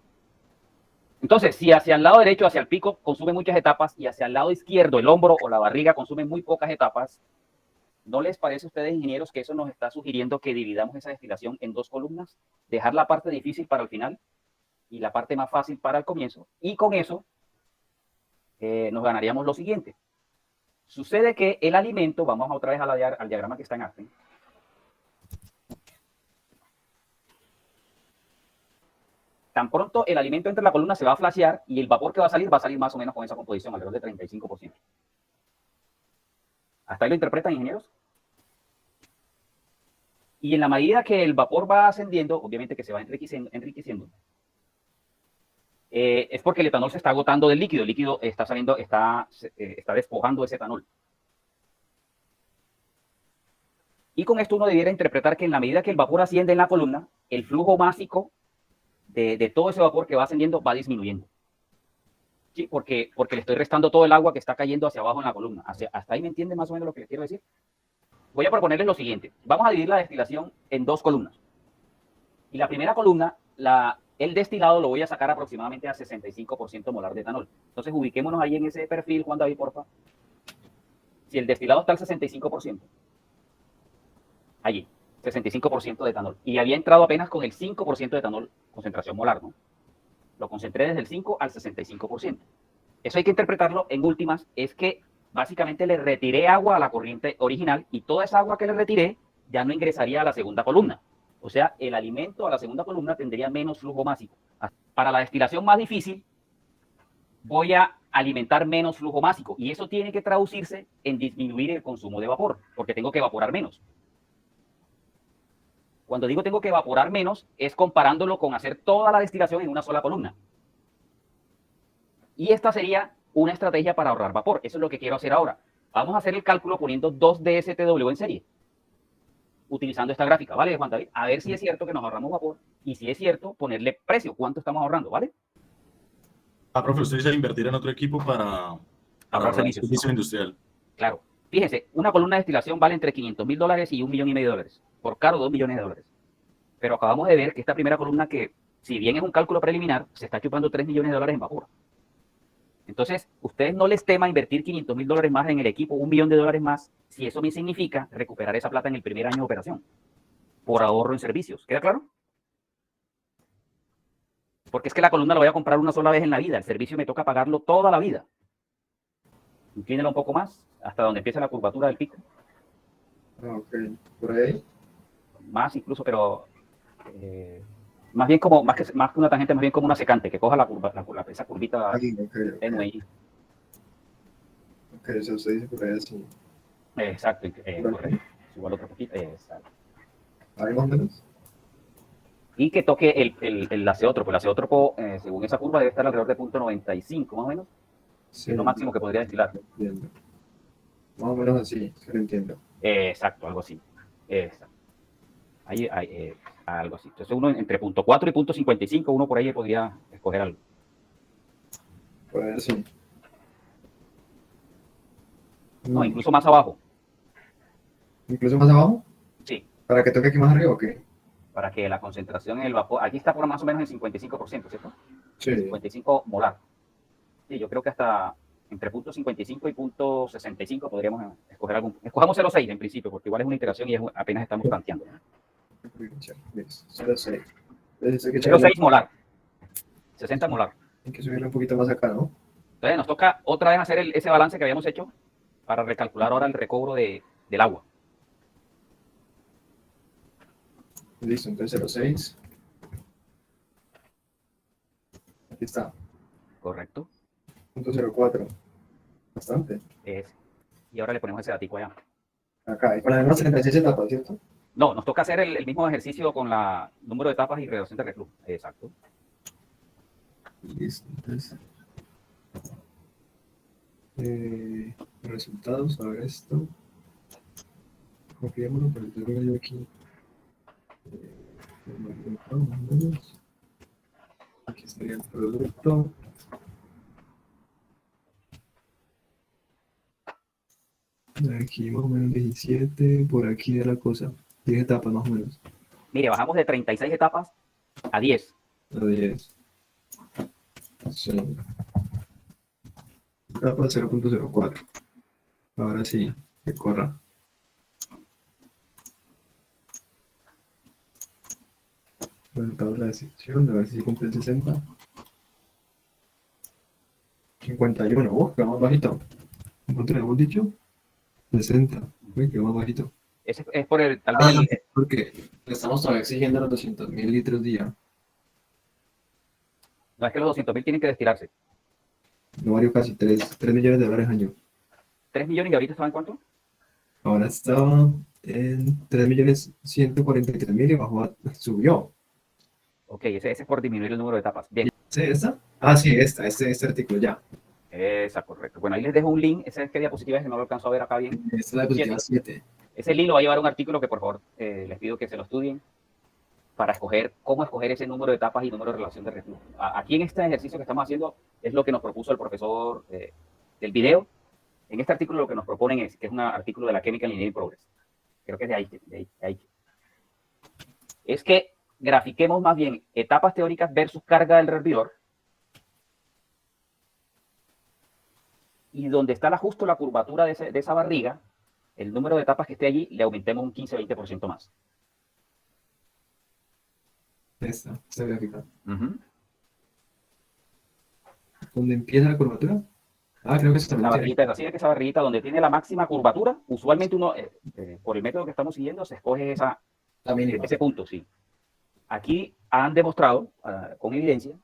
S1: Entonces, si hacia el lado derecho, hacia el pico, consume muchas etapas y hacia el lado izquierdo, el hombro o la barriga consume muy pocas etapas, ¿no les parece a ustedes, ingenieros, que eso nos está sugiriendo que dividamos esa destilación en dos columnas? Dejar la parte difícil para el final y la parte más fácil para el comienzo. Y con eso nos ganaríamos lo siguiente. Sucede que el alimento, vamos otra vez al diagrama que está en Aspen. Tan pronto el alimento entre en la columna se va a flashear y el vapor que va a salir más o menos con esa composición, alrededor de 35%. ¿Hasta ahí lo interpretan, ingenieros? Y en la medida que el vapor va ascendiendo, obviamente que se va enriqueciendo, es porque el etanol se está agotando del líquido. El líquido está saliendo, está despojando ese etanol. Y con esto uno debiera interpretar que en la medida que el vapor asciende en la columna, el flujo másico de todo ese vapor que va ascendiendo va disminuyendo. Sí, porque le estoy restando todo el agua que está cayendo hacia abajo en la columna. Hasta ahí me entienden más o menos lo que les quiero decir. Voy a proponerles lo siguiente. Vamos a dividir la destilación en dos columnas. Y la primera columna, el destilado lo voy a sacar aproximadamente a 65% molar de etanol. Entonces ubiquémonos ahí en ese perfil, Juan David, porfa. Si el destilado está al 65%, allí, 65% de etanol. Y había entrado apenas con el 5% de etanol, concentración molar, ¿no? Lo concentré desde el 5 al 65%. Eso hay que interpretarlo en últimas, es que básicamente le retiré agua a la corriente original y toda esa agua que le retiré ya no ingresaría a la segunda columna. O sea, el alimento a la segunda columna tendría menos flujo másico. Para la destilación más difícil, voy a alimentar menos flujo másico y eso tiene que traducirse en disminuir el consumo de vapor, porque tengo que evaporar menos. Cuando digo tengo que evaporar menos, es comparándolo con hacer toda la destilación en una sola columna. Y esta sería una estrategia para ahorrar vapor. Eso es lo que quiero hacer ahora. Vamos a hacer el cálculo poniendo 2 DSTW en serie, utilizando esta gráfica, ¿vale, Juan David? A ver si es cierto que nos ahorramos vapor y si es cierto, ponerle precio, cuánto estamos ahorrando, ¿vale?
S4: Profe, usted dice invertir en otro equipo para ahorrar
S1: servicios,
S4: servicio
S1: ¿no?
S4: industrial.
S1: Claro. Fíjense, una columna de destilación vale entre $500.000 y $1,5 millones. Por caro, $2 millones. Pero acabamos de ver que esta primera columna, que si bien es un cálculo preliminar, se está chupando $3 millones en vapor. Entonces, ustedes no les tema invertir $500.000 más en el equipo, $1 millón más, si eso me significa recuperar esa plata en el primer año de operación, por ahorro en servicios. ¿Queda claro? Porque es que la columna la voy a comprar una sola vez en la vida, el servicio me toca pagarlo toda la vida. Inclínela un poco más, hasta donde empieza la curvatura del pico.
S2: Ok, por ahí.
S1: Más incluso, pero más bien como, más que una tangente, más bien como una secante, que coja la curva, esa curvita tenue ahí.
S2: Ok, eso se dice por ahí así.
S1: Exacto, correcto. Igual otro poquito, exacto.
S2: Ahí más o menos.
S1: Y que toque el azeótropo. El azeótropo, según esa curva, debe estar alrededor de 0.95, más o menos.
S2: Sí,
S1: Es lo máximo que podría destilar.
S2: Entiendo. Más o menos así, se lo entiendo.
S1: Exacto, algo así. Exacto. Ahí, algo así. Entonces uno entre 0.4 y 0.55, uno por ahí podría escoger algo.
S2: Por ahí así.
S1: No, incluso más abajo.
S2: ¿Incluso más abajo?
S1: Sí.
S2: ¿Para que toque aquí más arriba o qué?
S1: Para que la concentración en el vapor, aquí está por más o menos en 55%, ¿cierto?
S2: Sí.
S1: 55 molar. Sí, yo creo que hasta entre 0.55 y 0.65 podríamos escoger algún. Escojamos 0.6 en principio, porque igual es una iteración y apenas estamos tanteando.
S2: 0.6.
S1: 0.6 molar. 60 molar.
S2: Hay que subirle un poquito más acá, ¿no?
S1: Entonces nos toca otra vez hacer ese balance que habíamos hecho para recalcular ahora el recobro del agua.
S2: Listo, entonces 0.6. Aquí está.
S1: Correcto.
S2: 0.04. Bastante.
S1: Y ahora le ponemos ese datico allá.
S2: Acá, y con las demás 36 etapas, ¿cierto?
S1: No, nos toca hacer el mismo ejercicio con la número de etapas y reducción de reflujo. Exacto.
S2: Listo, entonces. Resultados, a ver esto. Copiémoslo, pero tengo yo aquí. Aquí estaría el producto. Aquí más o menos 17, por aquí de la cosa. 10 etapas más o menos.
S1: Mire, bajamos de 36 etapas a 10.
S2: A 10. Sí. Etapa 0.04. Ahora sí, que corra. Resultados de la sección, a ver si cumple el 60. 51, quedó más bajito. ¿Cuánto le hemos dicho? 60, quedó más bajito.
S1: Ese es por el, tal vez,
S2: porque le estamos todavía exigiendo los 200.000 litros día.
S1: no es que los 200.000 tienen que destilarse.
S2: No varió casi 3 millones de dólares año.
S1: 3 millones y ahorita estaban cuánto?
S2: Ahora estaba en 3.143.000 y bajó, subió.
S1: Ok, ese es por disminuir el número de etapas. Bien.
S2: ¿Sí, esta? Ah, sí, este artículo ya.
S1: Esa, correcto. Bueno, ahí les dejo un link. Ese es que diapositiva es que no lo alcanzo a ver acá bien.
S2: Esta es la diapositiva 7.
S1: Ese link lo va a llevar un artículo que por favor les pido que se lo estudien para escoger cómo escoger ese número de etapas y número de relación de reflujo. Aquí en este ejercicio que estamos haciendo es lo que nos propuso el profesor del video. En este artículo lo que nos proponen es, que es un artículo de la Chemical Engineering Progress, creo que es de ahí, es que grafiquemos más bien etapas teóricas versus carga del hervidor, y donde está justo la curvatura de esa barriga, el número de etapas que esté allí, le aumentemos un 15-20% más.
S2: Esta gráfica.
S1: Uh-huh.
S2: ¿Dónde empieza la curvatura? Ah, creo que es
S1: La barriguita es así, es que esa barriguita donde tiene la máxima curvatura, usualmente uno, por el método que estamos siguiendo, se escoge
S2: la mínima.
S1: ese punto, sí. Aquí han demostrado, con evidencia,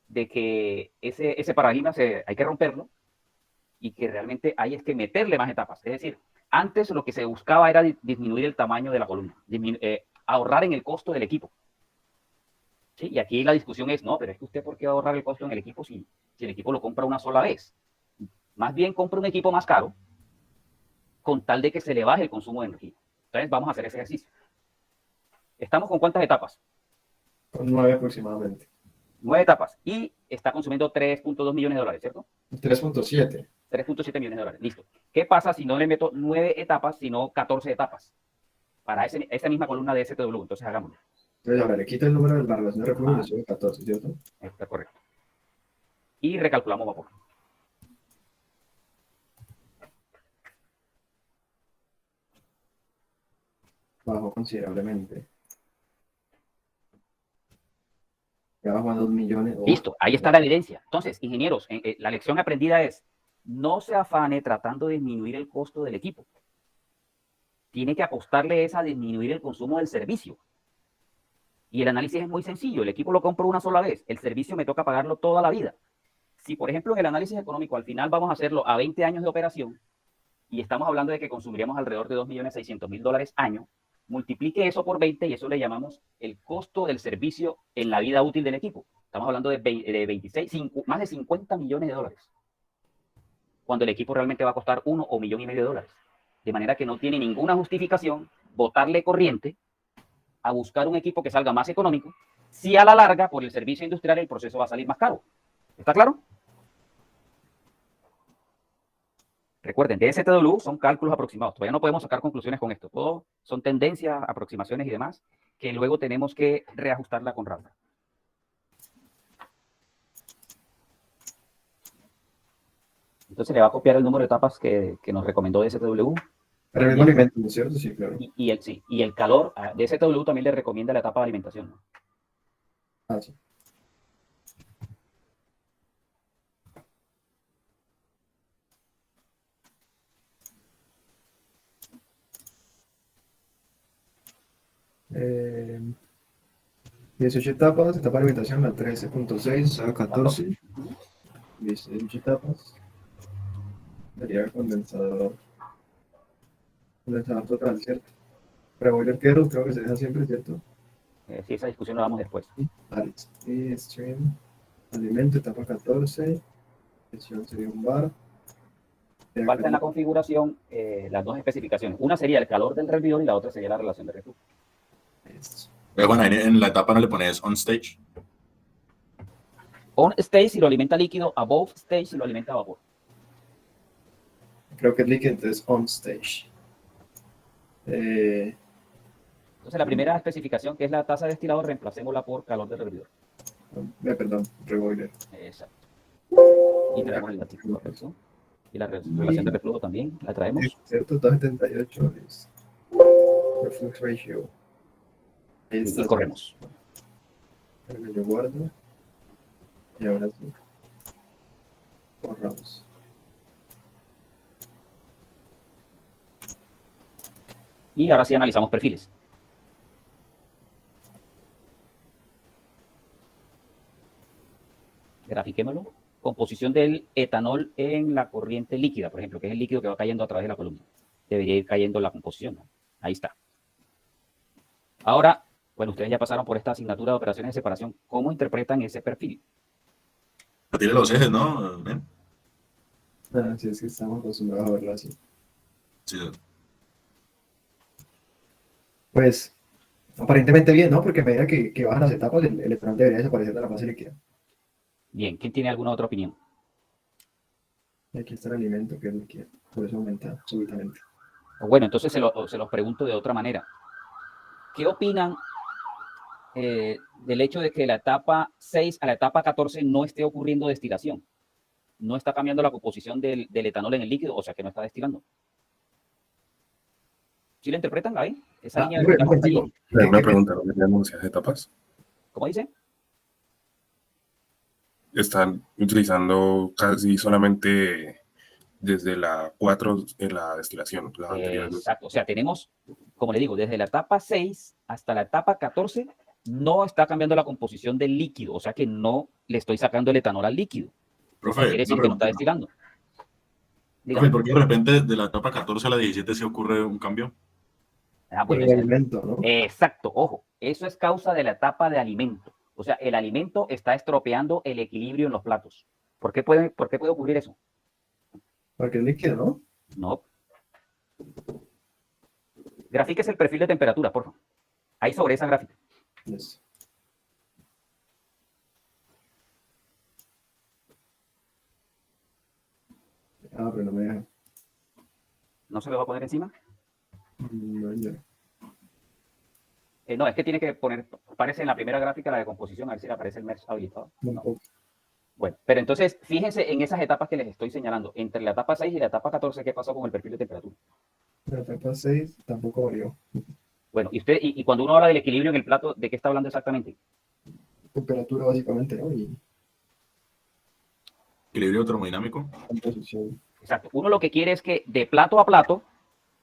S1: de que ese paradigma hay que romperlo, y que realmente hay es que meterle más etapas. Es decir, antes lo que se buscaba era disminuir el tamaño de la columna, ahorrar en el costo del equipo. ¿Sí? Y aquí la discusión es, no, pero es que usted, ¿por qué va a ahorrar el costo en el equipo si el equipo lo compra una sola vez? Más bien compra un equipo más caro con tal de que se le baje el consumo de energía. Entonces vamos a hacer ese ejercicio. ¿Estamos con cuántas etapas?
S2: Con 9 aproximadamente.
S1: 9 etapas. Y está consumiendo 3.2 millones de dólares, ¿cierto?
S2: 3.7.
S1: 3.7 millones de dólares. Listo. ¿Qué pasa si no le meto 9 etapas, sino 14 etapas? Para esa misma columna de STW. Entonces hagámoslo.
S2: Entonces ahora le quito el número de la relación de reflujo y le sube 14, ¿cierto?
S1: Está correcto. Y recalculamos vapor.
S2: Bajó considerablemente. Ya bajó a 2 millones.
S1: Listo, ahí está la evidencia. Entonces, ingenieros, la lección aprendida es, no se afane tratando de disminuir el costo del equipo. Tiene que apostarle a disminuir el consumo del servicio. Y el análisis es muy sencillo. El equipo lo compro una sola vez. El servicio me toca pagarlo toda la vida. Si, por ejemplo, en el análisis económico al final vamos a hacerlo a 20 años de operación y estamos hablando de que consumiríamos alrededor de $2.600.000 año, multiplique eso por 20 y eso le llamamos el costo del servicio en la vida útil del equipo. Estamos hablando de 26, más de 50 millones de dólares. Cuando el equipo realmente va a costar $1 o $1,5 millones. De manera que no tiene ninguna justificación botarle corriente a buscar un equipo que salga más económico, si a la larga, por el servicio industrial, el proceso va a salir más caro. ¿Está claro? Recuerden, DSTW son cálculos aproximados. Todavía no podemos sacar conclusiones con esto. Todo son tendencias, aproximaciones y demás, que luego tenemos que reajustarla con RAFA. Entonces le va a copiar el número de etapas que nos recomendó DSTW.
S2: Para el mismo alimento, ¿no es cierto? Sí, claro.
S1: Y el calor, DSTW también le recomienda la etapa de alimentación, ¿no?
S2: Ah, sí. Eh, 18 etapas, etapa de alimentación, la 13.6, a 14. 18 etapas. Sería condensador total, ¿cierto? Preboiler kettle creo que se deja siempre, ¿cierto?
S1: Sí, esa discusión la damos después.
S2: Y stream, alimento, etapa 14. Presión sería un bar.
S1: Falta en la configuración las dos especificaciones. Una sería el calor del hervidor y la otra sería la relación de reflujo.
S4: Pero bueno, en la etapa no le pones on stage.
S1: On stage si lo alimenta líquido, above stage si lo alimenta vapor.
S2: Creo que el líquido es on stage.
S1: Entonces la primera especificación, que es la tasa de destilado, reemplacémosla por calor del hervidor.
S2: Perdón, reboiler.
S1: Exacto. Y traemos el artículo correcto. Y la relación de reflujo también la traemos.
S2: Cierto, 278 es reflux ratio.
S1: Y corremos.
S2: Yo guardo. Y ahora sí. Borramos.
S1: Y ahora sí analizamos perfiles. Grafiquémoslo. Composición del etanol en la corriente líquida, por ejemplo, que es el líquido que va cayendo a través de la columna. Debería ir cayendo la composición, ¿no? Ahí está. Ahora, bueno, ustedes ya pasaron por esta asignatura de operaciones de separación. ¿Cómo interpretan ese perfil?
S4: Tiene los ejes, ¿no? ¿Ven?
S2: Sí, es que estamos acostumbrados a verlo así.
S4: Sí.
S2: Pues, Aparentemente bien, ¿no? Porque a medida que bajan las etapas, el etanol debería desaparecer de la fase líquida.
S1: Bien, ¿quién tiene alguna otra opinión?
S2: Y aquí está el alimento que es líquido, por eso aumenta súbitamente.
S1: O bueno, entonces se los pregunto de otra manera. ¿Qué opinan del hecho de que la etapa 6 a la etapa 14 no esté ocurriendo destilación? No está cambiando la composición del etanol en el líquido, o sea que no está destilando. ¿Sí lo interpretan ahí? Esa línea vertical que está allí.
S5: Una pregunta, ¿no tenemos esas etapas?
S1: ¿Cómo dice?
S5: Están utilizando casi solamente desde la 4 en la destilación, la anterior.
S1: Exacto. O sea, tenemos, como le digo, desde la etapa 6 hasta la etapa 14 no está cambiando la composición del líquido, o sea que no le estoy sacando el etanol al líquido.
S4: Profe,
S1: Quiere decir que no está destilando.
S4: profe, ¿por qué de repente de la etapa 14 a la 17 se ocurre un cambio?
S1: Ah,
S2: Por
S1: bueno,
S2: el alimento, ¿no?
S1: exacto, ojo, eso es causa de la etapa de alimento. O sea, el alimento está estropeando el equilibrio en los platos. ¿Por qué puede ocurrir eso?
S2: Porque es líquido, ¿no?
S1: No. Grafíquese el perfil de temperatura, por favor. Ahí sobre esa gráfica.
S2: Listo. Ah, pero no me deja.
S1: ¿No se lo va a poner encima?
S2: No, ya.
S1: No, es que tiene que poner, aparece en la primera gráfica la de composición, a ver si le aparece el MERS habilitado. No. Bueno, pero entonces, fíjense en esas etapas que les estoy señalando. Entre la etapa 6 y la etapa 14, ¿qué pasó con el perfil de temperatura?
S2: La etapa 6 tampoco varió.
S1: Bueno, y cuando uno habla del equilibrio en el plato, ¿de qué está hablando exactamente?
S2: Temperatura básicamente, ¿no? Y
S4: Equilibrio termodinámico.
S2: composición.
S1: Exacto. Uno lo que quiere es que de plato a plato,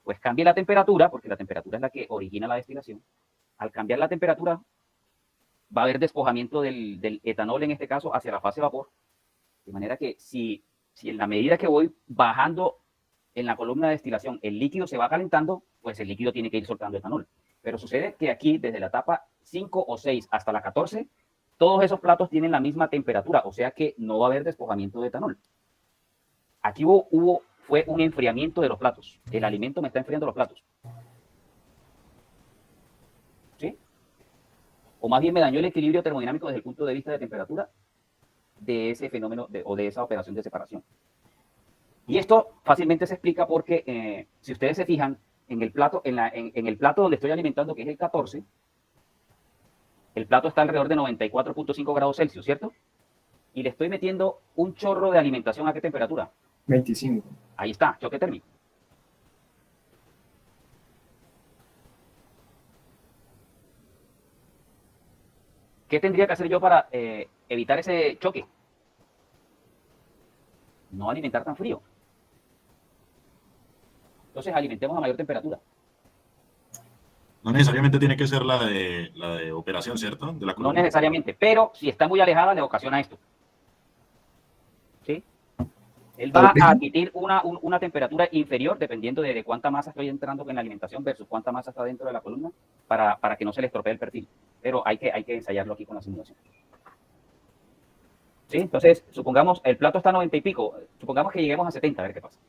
S1: pues cambie la temperatura, porque la temperatura es la que origina la destilación. Al cambiar la temperatura, va a haber despojamiento del etanol, en este caso, hacia la fase vapor. De manera que si en la medida que voy bajando en la columna de destilación el líquido se va calentando, pues el líquido tiene que ir soltando etanol. Pero sucede que aquí, desde la etapa 5 o 6 hasta la 14, todos esos platos tienen la misma temperatura, o sea que no va a haber despojamiento de etanol. Aquí fue un enfriamiento de los platos. El alimento me está enfriando los platos. ¿Sí? O más bien me dañó el equilibrio termodinámico desde el punto de vista de temperatura de ese fenómeno o de esa operación de separación. Y esto fácilmente se explica porque si ustedes se fijan en el plato, en el plato donde estoy alimentando, que es el 14, el plato está alrededor de 94.5 grados Celsius, ¿cierto? Y le estoy metiendo un chorro de alimentación ¿a qué temperatura?
S2: 25.
S1: Ahí está, choque térmico. ¿Qué tendría que hacer yo para evitar ese choque? No alimentar tan frío. Entonces alimentemos a mayor temperatura.
S4: No necesariamente tiene que ser la de operación, ¿cierto? De la
S1: No
S4: columna.
S1: necesariamente, pero si está muy alejada le ocasiona esto. ¿Sí? Él va a admitir una temperatura inferior dependiendo de cuánta masa estoy entrando en la alimentación versus cuánta masa está dentro de la columna para que no se le estropee el perfil. Pero hay que ensayarlo aquí con la simulación. ¿Sí? Entonces, supongamos, el plato está a 90 y pico, supongamos que lleguemos a 70, a ver qué pasa.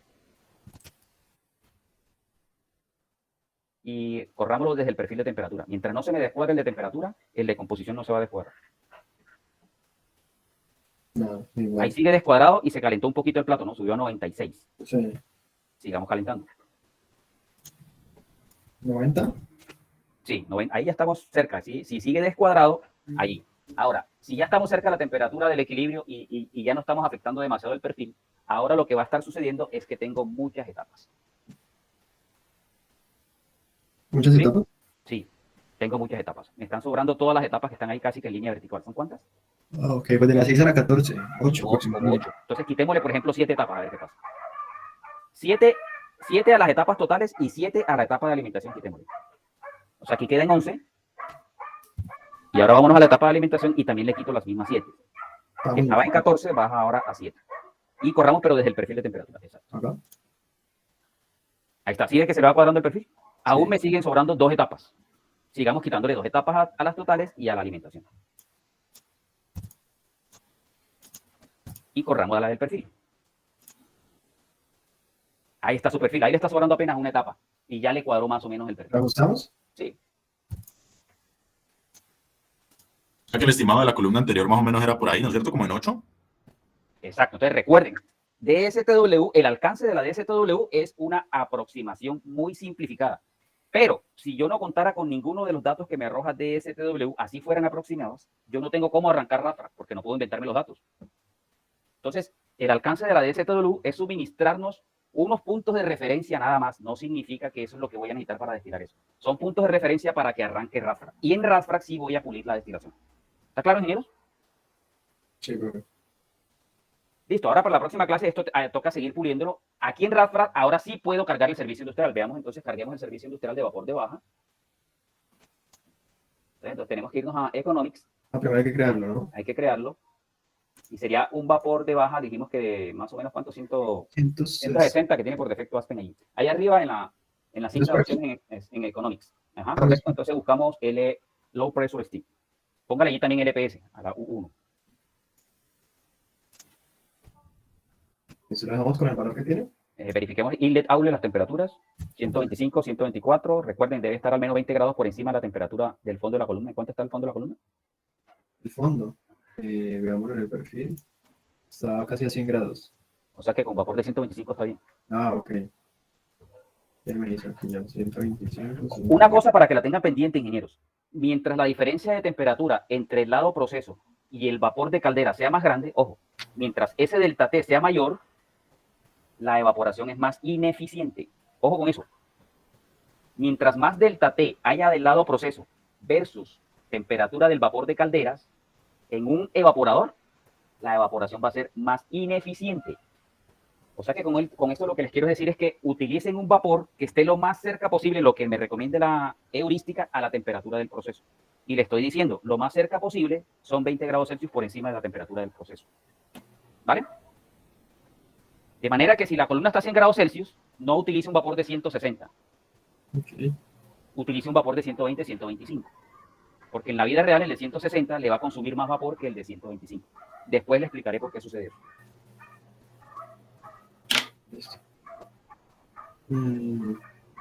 S1: Y corrámoslo desde el perfil de temperatura. Mientras no se me descuadre el de temperatura, el de composición no se va a descuadrar.
S2: No, igual.
S1: Ahí sigue descuadrado y se calentó un poquito el plato, ¿no? Subió a 96.
S2: Sí.
S1: Sigamos calentando.
S2: 90.
S1: Sí, ahí ya estamos cerca. ¿Sí? Si sigue descuadrado, ahí. Ahora, si ya estamos cerca de la temperatura del equilibrio y ya no estamos afectando demasiado el perfil, ahora lo que va a estar sucediendo es que tengo muchas etapas.
S2: ¿Muchas
S1: ¿Sí?
S2: etapas?
S1: Sí, tengo muchas etapas. Me están sobrando todas las etapas que están ahí casi que en línea vertical. ¿Son cuántas?
S2: Ah, ok, pues de la 6 a la 14. 8
S1: Como
S2: aproximadamente.
S1: 8. Entonces quitémosle, por ejemplo, 7 etapas, a ver qué pasa. 7 a las etapas totales y 7 a la etapa de alimentación, quitémosle. O sea, aquí quedan 11. Y ahora vámonos a la etapa de alimentación y también le quito las mismas 7. Que estaba en 14, baja ahora a 7. Y corramos, pero desde el perfil de temperatura. Exacto.
S2: Acá.
S1: Ahí está. ¿Sigue que se le va cuadrando el perfil? Aún
S2: Sí.
S1: me siguen sobrando 2 etapas. Sigamos quitándole 2 etapas a las totales y a la alimentación. Y corramos a la del perfil. Ahí está su perfil. Ahí le está sobrando apenas una etapa. Y ya le cuadró más o menos el perfil.
S2: ¿La ajustamos?
S1: Sí.
S4: sea que el estimado de la columna anterior más o menos era por ahí, ¿no es cierto? Como en 8.
S1: Exacto. Entonces recuerden, DSTW, el alcance de la DSTW es una aproximación muy simplificada. Pero si yo no contara con ninguno de los datos que me arroja DSTW, así fueran aproximados, yo no tengo cómo arrancar RAFRAC porque no puedo inventarme los datos. Entonces, el alcance de la DSTW es suministrarnos unos puntos de referencia nada más. No significa que eso es lo que voy a necesitar para destilar eso. Son puntos de referencia para que arranque RAFRAC. Y en RAFRAC sí voy a pulir la destilación. ¿Está claro, ingenieros?
S2: Sí, profe.
S1: Listo, ahora para la próxima clase esto toca seguir puliéndolo. Aquí en RAFRAC ahora sí puedo cargar el servicio industrial. Veamos entonces, carguemos el servicio industrial de vapor de baja. Entonces tenemos que irnos a Economics.
S2: Primero hay que crearlo, ¿no?
S1: Hay que crearlo. Y sería un vapor de baja, dijimos que de más o menos, ¿cuánto? 160 que tiene por defecto Aspen allí. Ahí arriba en la cinta de opciones en Economics. Ajá, correcto. Entonces buscamos Low Pressure Steam. Póngale allí también LPS, a la U1.
S2: ¿Eso lo dejamos con el valor que tiene?
S1: Verifiquemos inlet outlet, las temperaturas, 125, 124. Recuerden, debe estar al menos 20 grados por encima de la temperatura del fondo de la columna. ¿En cuánto está el fondo de la columna?
S2: El fondo, veámoslo en el perfil, está casi a 100 grados.
S1: O sea que con vapor de 125 está bien.
S2: Ah, ok. Ya me hizo aquí ya 125.
S1: Una cosa para que la tengan pendiente, ingenieros. Mientras la diferencia de temperatura entre el lado proceso y el vapor de caldera sea más grande, ojo, mientras ese delta T sea mayor, la evaporación es más ineficiente. Ojo con eso. Mientras más delta T haya del lado proceso versus temperatura del vapor de calderas, en un evaporador, la evaporación va a ser más ineficiente. O sea que con esto lo que les quiero decir es que utilicen un vapor que esté lo más cerca posible, lo que me recomiende la heurística, a la temperatura del proceso. Y le estoy diciendo, lo más cerca posible son 20 grados Celsius por encima de la temperatura del proceso. ¿Vale? De manera que si la columna está a 100 grados Celsius, no utilice un vapor de 160.
S2: Okay.
S1: Utilice un vapor de 120, 125. Porque en la vida real el de 160 le va a consumir más vapor que el de 125. Después le explicaré por qué sucede eso.
S2: Listo. Bien,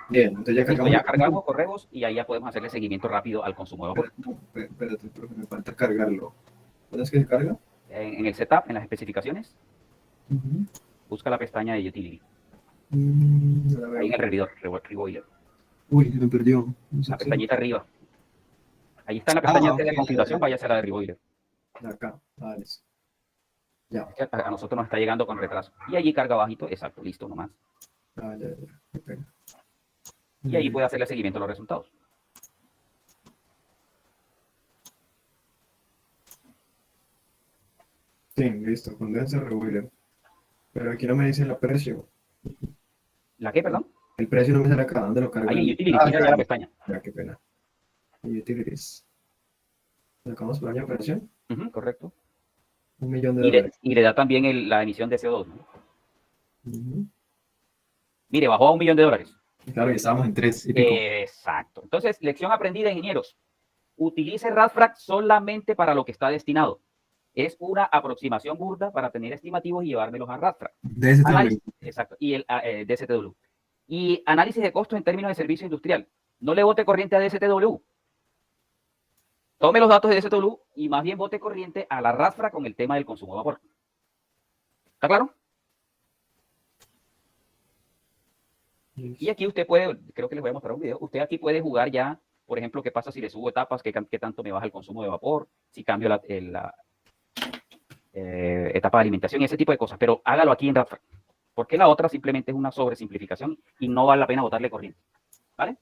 S2: entonces ya
S1: Listo,
S2: cargamos.
S1: ya cargamos, corremos y ahí ya podemos hacerle seguimiento rápido al consumo de vapor.
S2: Espérate, profe, me falta cargarlo. ¿Cuándo es que se carga?
S1: En el setup, en las especificaciones, busca la pestaña de Utility. Ahí en el revidor, Reboiler.
S2: Uy, se me perdió.
S1: La pestañita arriba. Ahí está en la pestaña de configuración, vaya a ser la de Reboiler.
S2: Acá, vale. Ya.
S1: Es que a nosotros nos está llegando con retraso. Y allí carga bajito, exacto, listo nomás.
S2: Ya. Qué pena.
S1: Y ahí puede hacerle seguimiento a los resultados.
S2: Sí, listo, condensa reboiler. Pero aquí no me dice el precio.
S1: ¿La qué, perdón?
S2: El precio no me sale acá, ¿dónde lo cargan?
S1: Ahí en Utility,
S2: ya,
S1: la pestaña.
S2: ya, qué pena. Utilities. ¿Sacamos por año de operación?
S1: Correcto.
S2: $1 millón.
S1: Y le da también la emisión de CO2, ¿no? Mire, bajó a $1 millón.
S2: Claro, ya estábamos en 3 y pico.
S1: Exacto. Entonces, lección aprendida, ingenieros. Utilice RAFRAC solamente para lo que está destinado. Es una aproximación burda para tener estimativos y llevármelos a RAFRAC. Exacto. Y el DSTW. Y análisis de costos en términos de servicio industrial. No le bote corriente a DSTW. Tome los datos de DSTW y más bien bote corriente a la RAFRAC con el tema del consumo de vapor. ¿Está claro? Y aquí usted puede, creo que les voy a mostrar un video, usted aquí puede jugar ya, por ejemplo, qué pasa si le subo etapas, qué tanto me baja el consumo de vapor, si cambio la etapa de alimentación y ese tipo de cosas, pero hágalo aquí en RAFRAC, porque la otra simplemente es una sobresimplificación y no vale la pena botarle corriente, ¿vale?